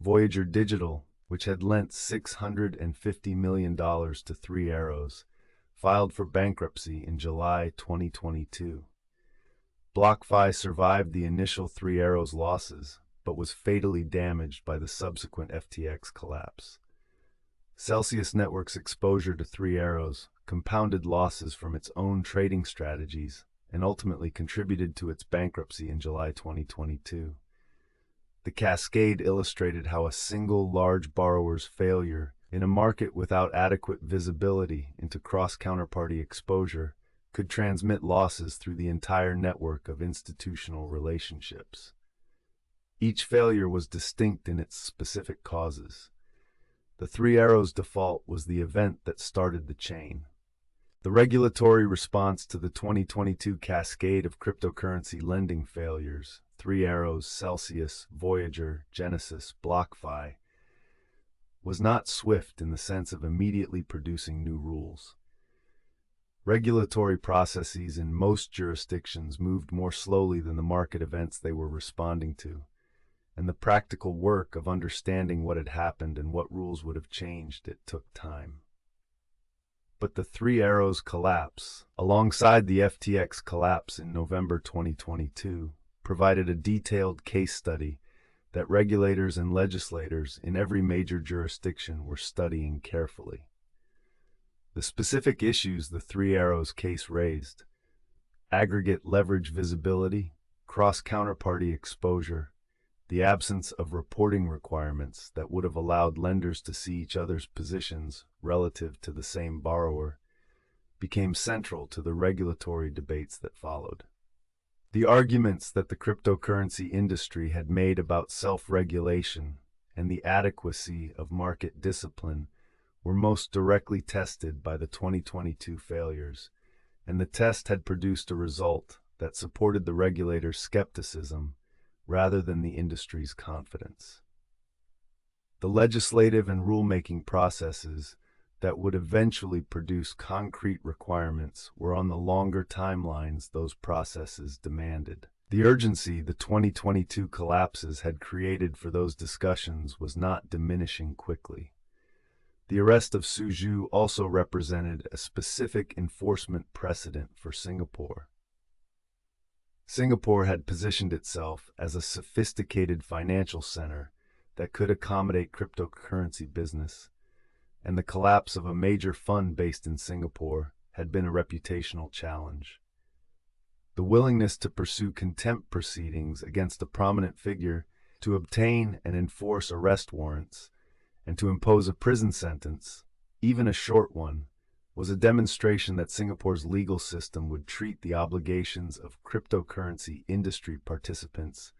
Voyager Digital, which had lent $650 million to Three Arrows, filed for bankruptcy in July 2022. BlockFi survived the initial Three Arrows losses, but was fatally damaged by the subsequent FTX collapse. Celsius Network's exposure to Three Arrows compounded losses from its own trading strategies and ultimately contributed to its bankruptcy in July 2022. The cascade illustrated how a single large borrower's failure in a market without adequate visibility into cross-counterparty exposure could transmit losses through the entire network of institutional relationships. Each failure was distinct in its specific causes. The Three Arrows default was the event that started the chain. The regulatory response to the 2022 cascade of cryptocurrency lending failures, Three Arrows, Celsius, Voyager, Genesis, BlockFi, was not swift in the sense of immediately producing new rules. Regulatory processes in most jurisdictions moved more slowly than the market events they were responding to, and the practical work of understanding what had happened and what rules would have changed, it took time. But the Three Arrows collapse, alongside the FTX collapse in November 2022, provided a detailed case study that regulators and legislators in every major jurisdiction were studying carefully. The specific issues the Three Arrows case raised: aggregate leverage visibility, cross-counterparty exposure, the absence of reporting requirements that would have allowed lenders to see each other's positions relative to the same borrower, became central to the regulatory debates that followed. The arguments that the cryptocurrency industry had made about self-regulation and the adequacy of market discipline were most directly tested by the 2022 failures, and the test had produced a result that supported the regulator's skepticism rather than the industry's confidence. The legislative and rulemaking processes that would eventually produce concrete requirements were on the longer timelines those processes demanded. The urgency the 2022 collapses had created for those discussions was not diminishing quickly. The arrest of Su Zhu also represented a specific enforcement precedent for Singapore. Singapore had positioned itself as a sophisticated financial center that could accommodate cryptocurrency business, and the collapse of a major fund based in Singapore had been a reputational challenge. The willingness to pursue contempt proceedings against a prominent figure, to obtain and enforce arrest warrants, and to impose a prison sentence, even a short one, was a demonstration that Singapore's legal system would treat the obligations of cryptocurrency industry participants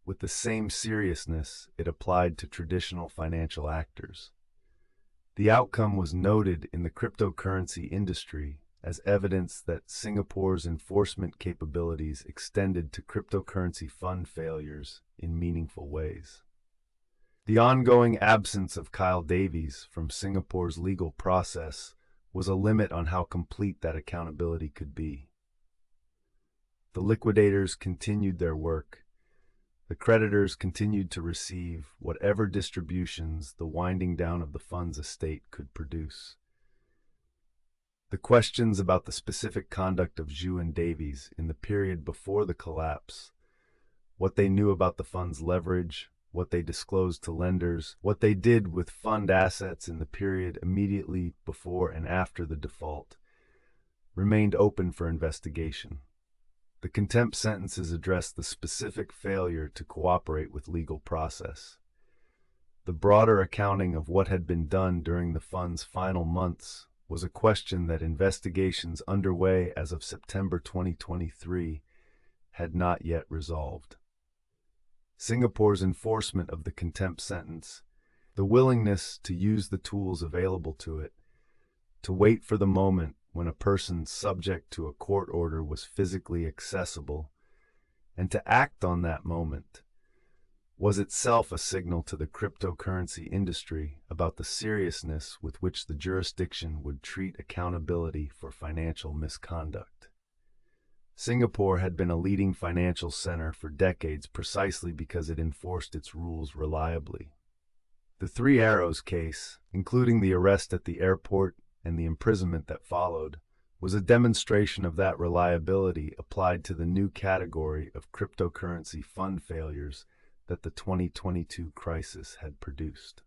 with the same seriousness it applied to traditional financial actors. The outcome was noted in the cryptocurrency industry as evidence that Singapore's enforcement capabilities extended to cryptocurrency fund failures in meaningful ways. The ongoing absence of Kyle Davies from Singapore's legal process was a limit on how complete that accountability could be. The liquidators continued their work. The creditors continued to receive whatever distributions the winding down of the fund's estate could produce. The questions about the specific conduct of Zhu and Davies in the period before the collapse, what they knew about the fund's leverage, what they disclosed to lenders, what they did with fund assets in the period immediately before and after the default, remained open for investigation. The contempt sentences addressed the specific failure to cooperate with legal process. The broader accounting of what had been done during the fund's final months was a question that investigations underway as of September 2023 had not yet resolved. Singapore's enforcement of the contempt sentence, the willingness to use the tools available to it, to wait for the moment when a person subject to a court order was physically accessible, and to act on that moment, was itself a signal to the cryptocurrency industry about the seriousness with which the jurisdiction would treat accountability for financial misconduct. Singapore had been a leading financial center for decades precisely because it enforced its rules reliably. The Three Arrows case, including the arrest at the airport and the imprisonment that followed, was a demonstration of that reliability applied to the new category of cryptocurrency fund failures that the 2022 crisis had produced.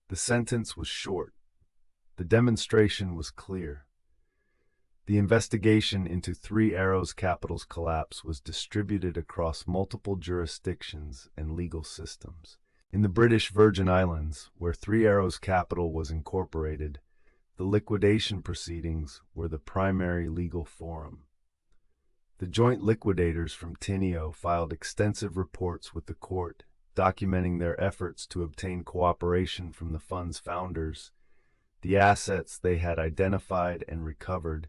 The sentence was short. The demonstration was clear. The investigation into Three Arrows Capital's collapse was distributed across multiple jurisdictions and legal systems. In the British Virgin Islands, where Three Arrows Capital was incorporated, the liquidation proceedings were the primary legal forum. The joint liquidators from Tineo filed extensive reports with the court, documenting their efforts to obtain cooperation from the fund's founders, the assets they had identified and recovered,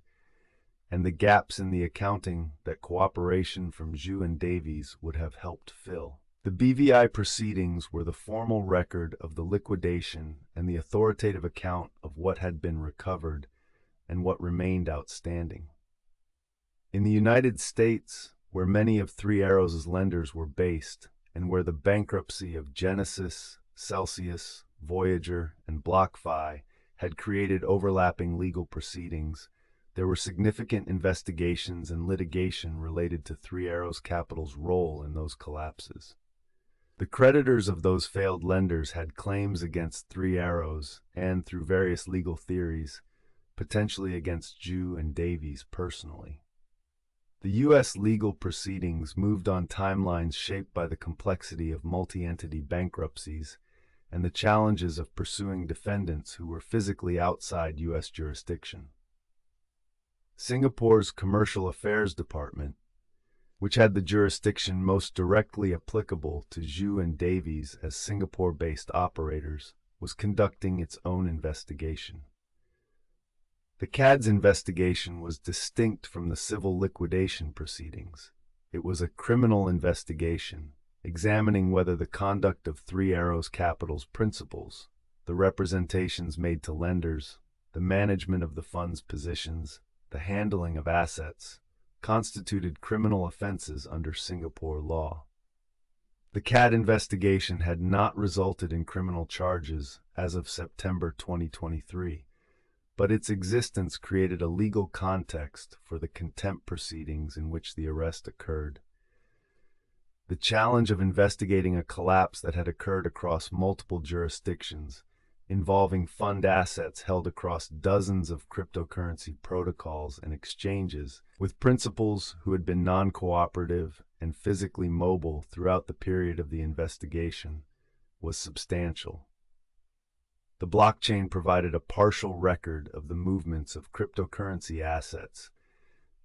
and the gaps in the accounting that cooperation from Zhu and Davies would have helped fill. The BVI proceedings were the formal record of the liquidation and the authoritative account of what had been recovered and what remained outstanding. In the United States, where many of Three Arrows' lenders were based, and where the bankruptcy of Genesis, Celsius, Voyager, and BlockFi had created overlapping legal proceedings, there were significant investigations and litigation related to Three Arrows Capital's role in those collapses. The creditors of those failed lenders had claims against Three Arrows and, through various legal theories, potentially against Zhu and Davies personally. The U.S. legal proceedings moved on timelines shaped by the complexity of multi-entity bankruptcies and the challenges of pursuing defendants who were physically outside U.S. jurisdiction. Singapore's Commercial Affairs Department, which had the jurisdiction most directly applicable to Zhu and Davies as Singapore-based operators, was conducting its own investigation. The CAD's investigation was distinct from the civil liquidation proceedings. It was a criminal investigation, examining whether the conduct of Three Arrows Capital's principals, the representations made to lenders, the management of the fund's positions, the handling of assets, constituted criminal offenses under Singapore law. The CAD investigation had not resulted in criminal charges as of September 2023, but its existence created a legal context for the contempt proceedings in which the arrest occurred. The challenge of investigating a collapse that had occurred across multiple jurisdictions, involving fund assets held across dozens of cryptocurrency protocols and exchanges, with principals who had been non-cooperative and physically mobile throughout the period of the investigation, was substantial. The blockchain provided a partial record of the movements of cryptocurrency assets.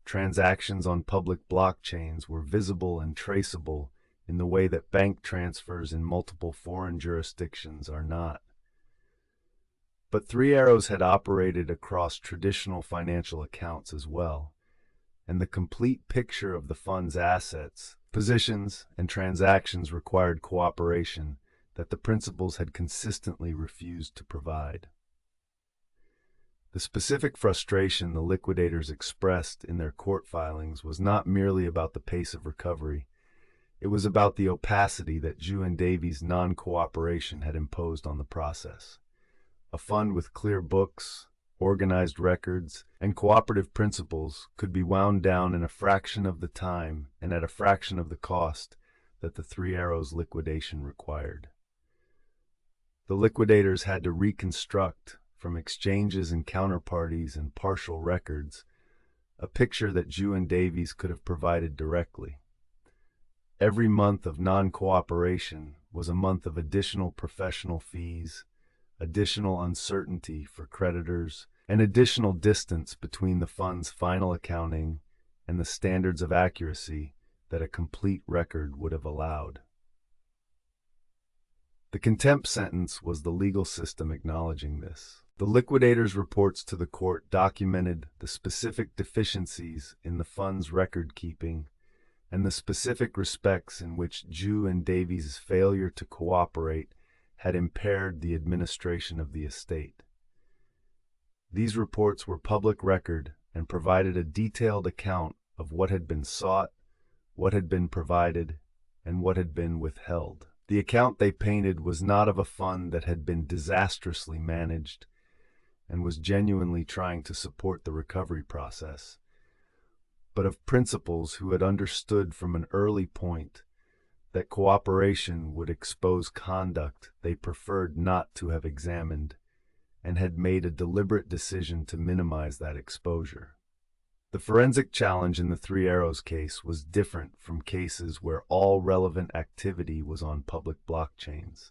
Transactions on public blockchains were visible and traceable in the way that bank transfers in multiple foreign jurisdictions are not. But Three Arrows had operated across traditional financial accounts as well, and the complete picture of the fund's assets, positions, and transactions required cooperation that the principals had consistently refused to provide. The specific frustration the liquidators expressed in their court filings was not merely about the pace of recovery. It was about the opacity that Zhu and Davies' non-cooperation had imposed on the process. A fund with clear books, organized records, and cooperative principles could be wound down in a fraction of the time and at a fraction of the cost that the Three Arrows liquidation required. The liquidators had to reconstruct, from exchanges and counterparties and partial records, a picture that Zhu and Davies could have provided directly. Every month of non-cooperation was a month of additional professional fees, additional uncertainty for creditors, and additional distance between the fund's final accounting and the standards of accuracy that a complete record would have allowed. The contempt sentence was the legal system acknowledging this. The liquidator's reports to the court documented the specific deficiencies in the fund's record-keeping and the specific respects in which Zhu and Davies' failure to cooperate had impaired the administration of the estate. These reports were public record and provided a detailed account of what had been sought, what had been provided, and what had been withheld. The account they painted was not of a fund that had been disastrously managed and was genuinely trying to support the recovery process, but of principals who had understood from an early point that cooperation would expose conduct they preferred not to have examined and had made a deliberate decision to minimize that exposure. The forensic challenge in the Three Arrows case was different from cases where all relevant activity was on public blockchains.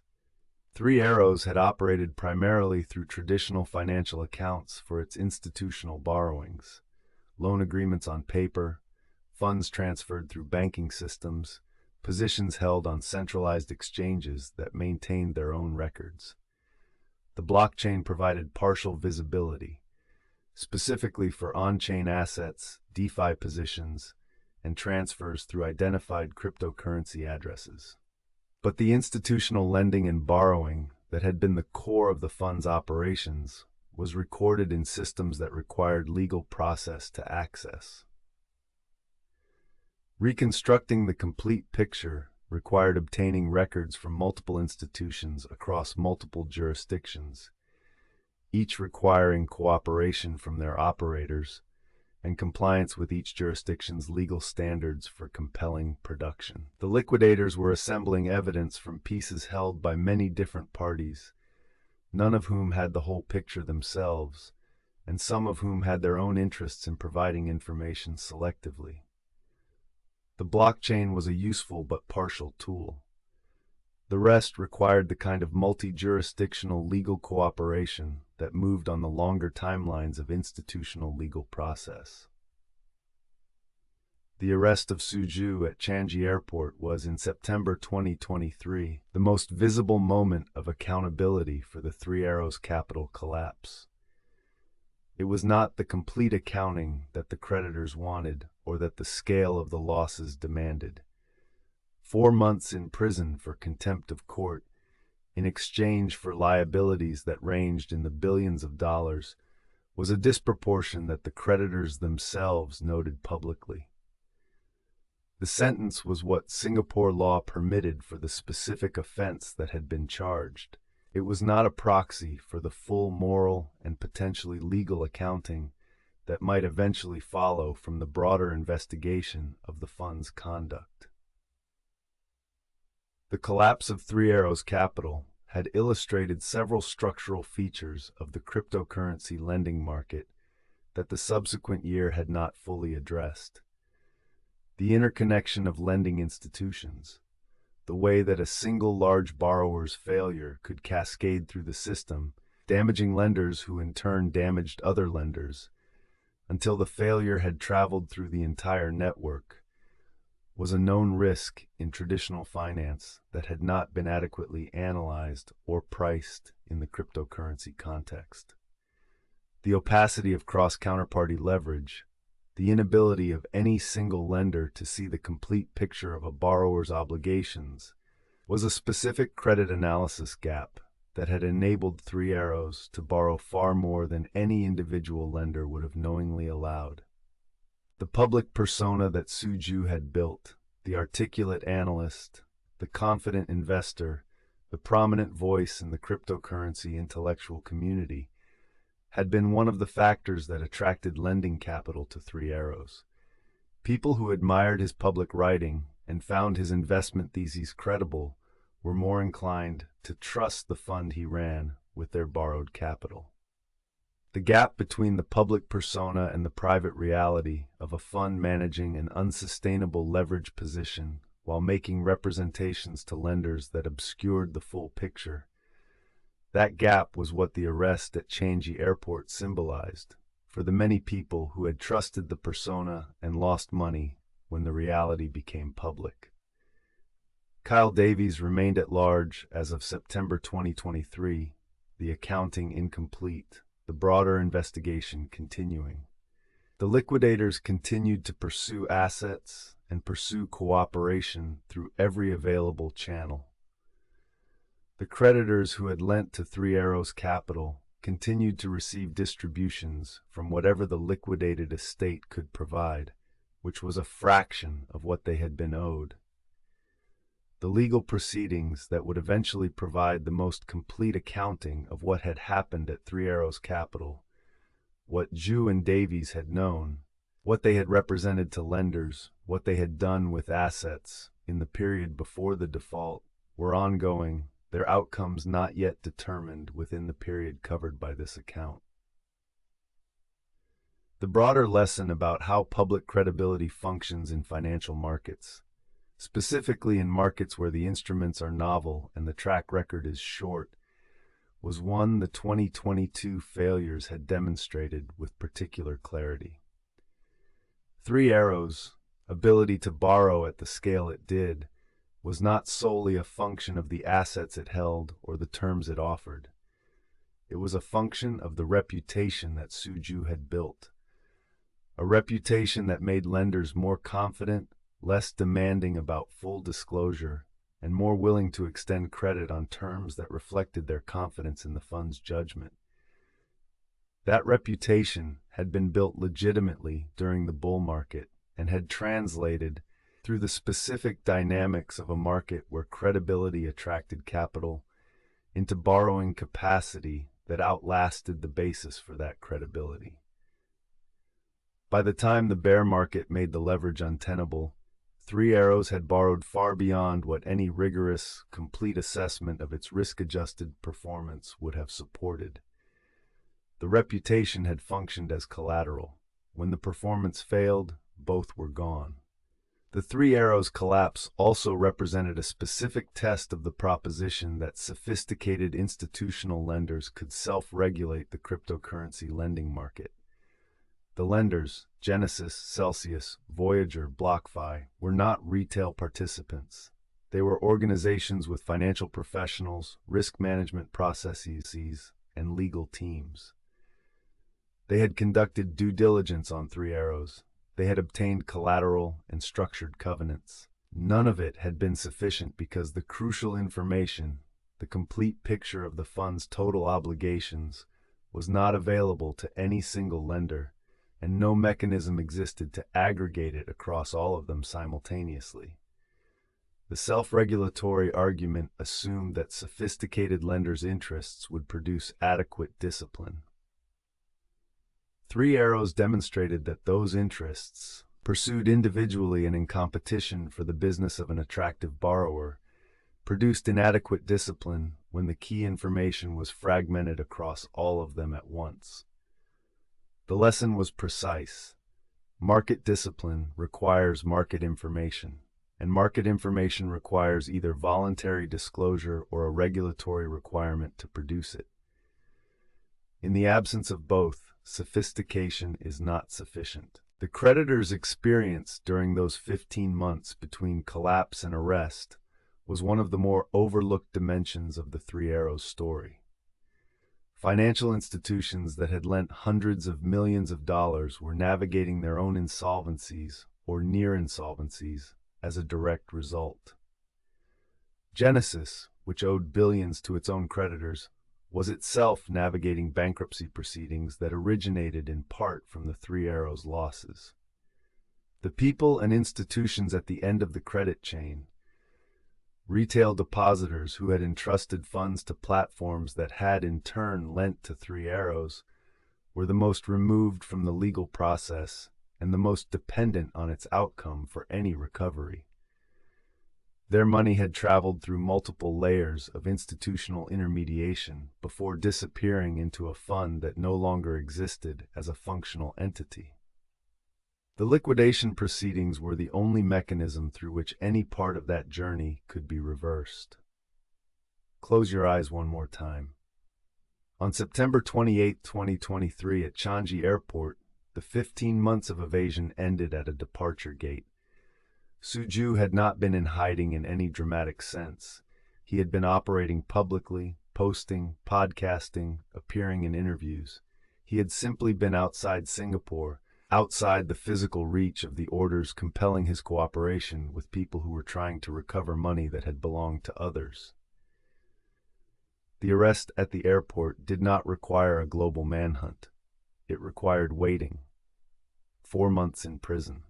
Three Arrows had operated primarily through traditional financial accounts for its institutional borrowings, loan agreements on paper, funds transferred through banking systems, positions held on centralized exchanges that maintained their own records. The blockchain provided partial visibility, specifically for on-chain assets, DeFi positions, and transfers through identified cryptocurrency addresses. But the institutional lending and borrowing that had been the core of the fund's operations was recorded in systems that required legal process to access. Reconstructing the complete picture required obtaining records from multiple institutions across multiple jurisdictions, each requiring cooperation from their operators and compliance with each jurisdiction's legal standards for compelling production. The liquidators were assembling evidence from pieces held by many different parties, none of whom had the whole picture themselves, and some of whom had their own interests in providing information selectively. The blockchain was a useful but partial tool. The rest required the kind of multi-jurisdictional legal cooperation that moved on the longer timelines of institutional legal process. The arrest of Su Zhu at Changi Airport was, in September 2023, the most visible moment of accountability for the Three Arrows capital collapse. It was not the complete accounting that the creditors wanted or that the scale of the losses demanded. 4 months in prison for contempt of court, in exchange for liabilities that ranged in the billions of dollars, was a disproportion that the creditors themselves noted publicly. The sentence was what Singapore law permitted for the specific offense that had been charged. It was not a proxy for the full moral and potentially legal accounting that might eventually follow from the broader investigation of the fund's conduct. The collapse of Three Arrows Capital had illustrated several structural features of the cryptocurrency lending market that the subsequent year had not fully addressed. The interconnection of lending institutions, the way that a single large borrower's failure could cascade through the system, damaging lenders who in turn damaged other lenders, until the failure had traveled through the entire network, was a known risk in traditional finance that had not been adequately analyzed or priced in the cryptocurrency context. The opacity of cross-counterparty leverage, the inability of any single lender to see the complete picture of a borrower's obligations, was a specific credit analysis gap that had enabled Three Arrows to borrow far more than any individual lender would have knowingly allowed. The public persona that Su Zhu had built, the articulate analyst, the confident investor, the prominent voice in the cryptocurrency intellectual community, had been one of the factors that attracted lending capital to Three Arrows. People who admired his public writing and found his investment theses credible were more inclined to trust the fund he ran with their borrowed capital. The gap between the public persona and the private reality of a fund managing an unsustainable leverage position while making representations to lenders that obscured the full picture. That gap was what the arrest at Changi Airport symbolized for the many people who had trusted the persona and lost money when the reality became public. Kyle Davies remained at large as of September 2023, the accounting incomplete, the broader investigation continuing. The liquidators continued to pursue assets and pursue cooperation through every available channel. The creditors who had lent to Three Arrows Capital continued to receive distributions from whatever the liquidated estate could provide, which was a fraction of what they had been owed. The legal proceedings that would eventually provide the most complete accounting of what had happened at Three Arrows Capital, what Zhu and Davies had known, what they had represented to lenders, what they had done with assets in the period before the default, were ongoing, their outcomes not yet determined within the period covered by this account. The broader lesson about how public credibility functions in financial markets, specifically in markets where the instruments are novel and the track record is short, was one the 2022 failures had demonstrated with particular clarity. Three Arrows' ability to borrow at the scale it did was not solely a function of the assets it held or the terms it offered. It was a function of the reputation that Su Zhu had built, a reputation that made lenders more confident, less demanding about full disclosure, and more willing to extend credit on terms that reflected their confidence in the fund's judgment. That reputation had been built legitimately during the bull market and had translated through the specific dynamics of a market where credibility attracted capital into borrowing capacity that outlasted the basis for that credibility. By the time the bear market made the leverage untenable, Three Arrows had borrowed far beyond what any rigorous, complete assessment of its risk-adjusted performance would have supported. The reputation had functioned as collateral. When the performance failed, both were gone. The Three Arrows collapse also represented a specific test of the proposition that sophisticated institutional lenders could self-regulate the cryptocurrency lending market. The lenders, Genesis, Celsius, Voyager, BlockFi, were not retail participants. They were organizations with financial professionals, risk management processes, and legal teams. They had conducted due diligence on Three Arrows. They had obtained collateral and structured covenants. None of it had been sufficient because the crucial information, the complete picture of the fund's total obligations, was not available to any single lender, and no mechanism existed to aggregate it across all of them simultaneously. The self-regulatory argument assumed that sophisticated lenders' interests would produce adequate discipline. Three Arrows demonstrated that those interests, pursued individually and in competition for the business of an attractive borrower, produced inadequate discipline when the key information was fragmented across all of them at once. The lesson was precise. Market discipline requires market information, and market information requires either voluntary disclosure or a regulatory requirement to produce it. In the absence of both, sophistication is not sufficient. The creditors' experience during those 15 months between collapse and arrest was one of the more overlooked dimensions of the Three Arrows story. Financial institutions that had lent hundreds of millions of dollars were navigating their own insolvencies or near insolvencies as a direct result. Genesis, which owed billions to its own creditors, was itself navigating bankruptcy proceedings that originated in part from the Three Arrows losses. The people and institutions at the end of the credit chain, retail depositors who had entrusted funds to platforms that had in turn lent to Three Arrows, were the most removed from the legal process and the most dependent on its outcome for any recovery. Their money had traveled through multiple layers of institutional intermediation before disappearing into a fund that no longer existed as a functional entity. The liquidation proceedings were the only mechanism through which any part of that journey could be reversed. Close your eyes one more time. On September 28, 2023, at Changi Airport, the 15 months of evasion ended at a departure gate. Su Zhu had not been in hiding in any dramatic sense. He had been operating publicly, posting, podcasting, appearing in interviews. He had simply been outside Singapore, outside the physical reach of the orders compelling his cooperation with people who were trying to recover money that had belonged to others. The arrest at the airport did not require a global manhunt. It required waiting. 4 months in prison.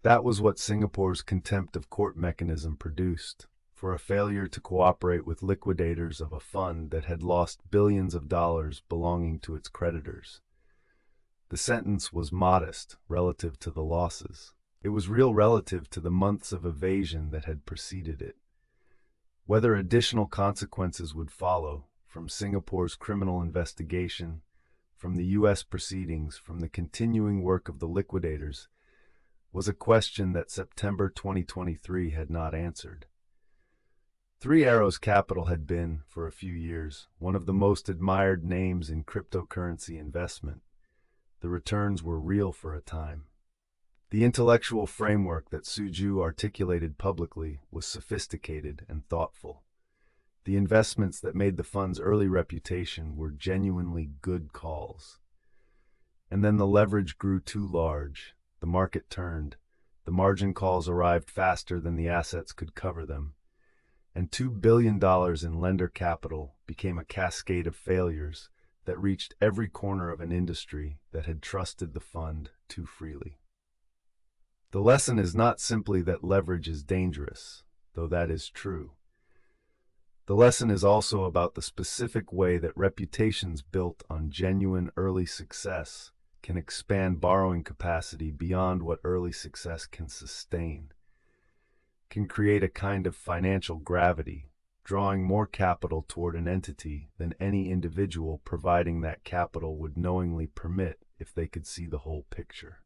That was what Singapore's contempt of court mechanism produced, for a failure to cooperate with liquidators of a fund that had lost billions of dollars belonging to its creditors. The sentence was modest relative to the losses. It was real relative to the months of evasion that had preceded it. Whether additional consequences would follow from Singapore's criminal investigation, from the U.S. proceedings, from the continuing work of the liquidators, was a question that September 2023 had not answered. Three Arrows Capital had been, for a few years, one of the most admired names in cryptocurrency investment. The returns were real for a time. The intellectual framework that Su Zhu articulated publicly was sophisticated and thoughtful. The investments that made the fund's early reputation were genuinely good calls. And then the leverage grew too large. The market turned. The margin calls arrived faster than the assets could cover them. And $2 billion in lender capital became a cascade of failures that reached every corner of an industry that had trusted the fund too freely. The lesson is not simply that leverage is dangerous, though that is true. The lesson is also about the specific way that reputations built on genuine early success can expand borrowing capacity beyond what early success can sustain, can create a kind of financial gravity, drawing more capital toward an entity than any individual providing that capital would knowingly permit if they could see the whole picture.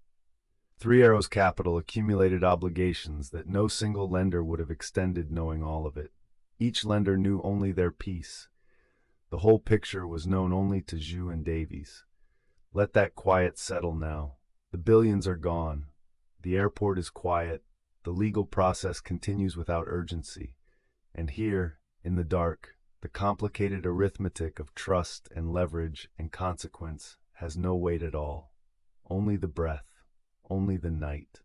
Three Arrows Capital accumulated obligations that no single lender would have extended knowing all of it. Each lender knew only their piece. The whole picture was known only to Zhu and Davies. Let that quiet settle now. The billions are gone. The airport is quiet. The legal process continues without urgency. And here, in the dark, the complicated arithmetic of trust and leverage and consequence has no weight at all. Only the breath, only the night.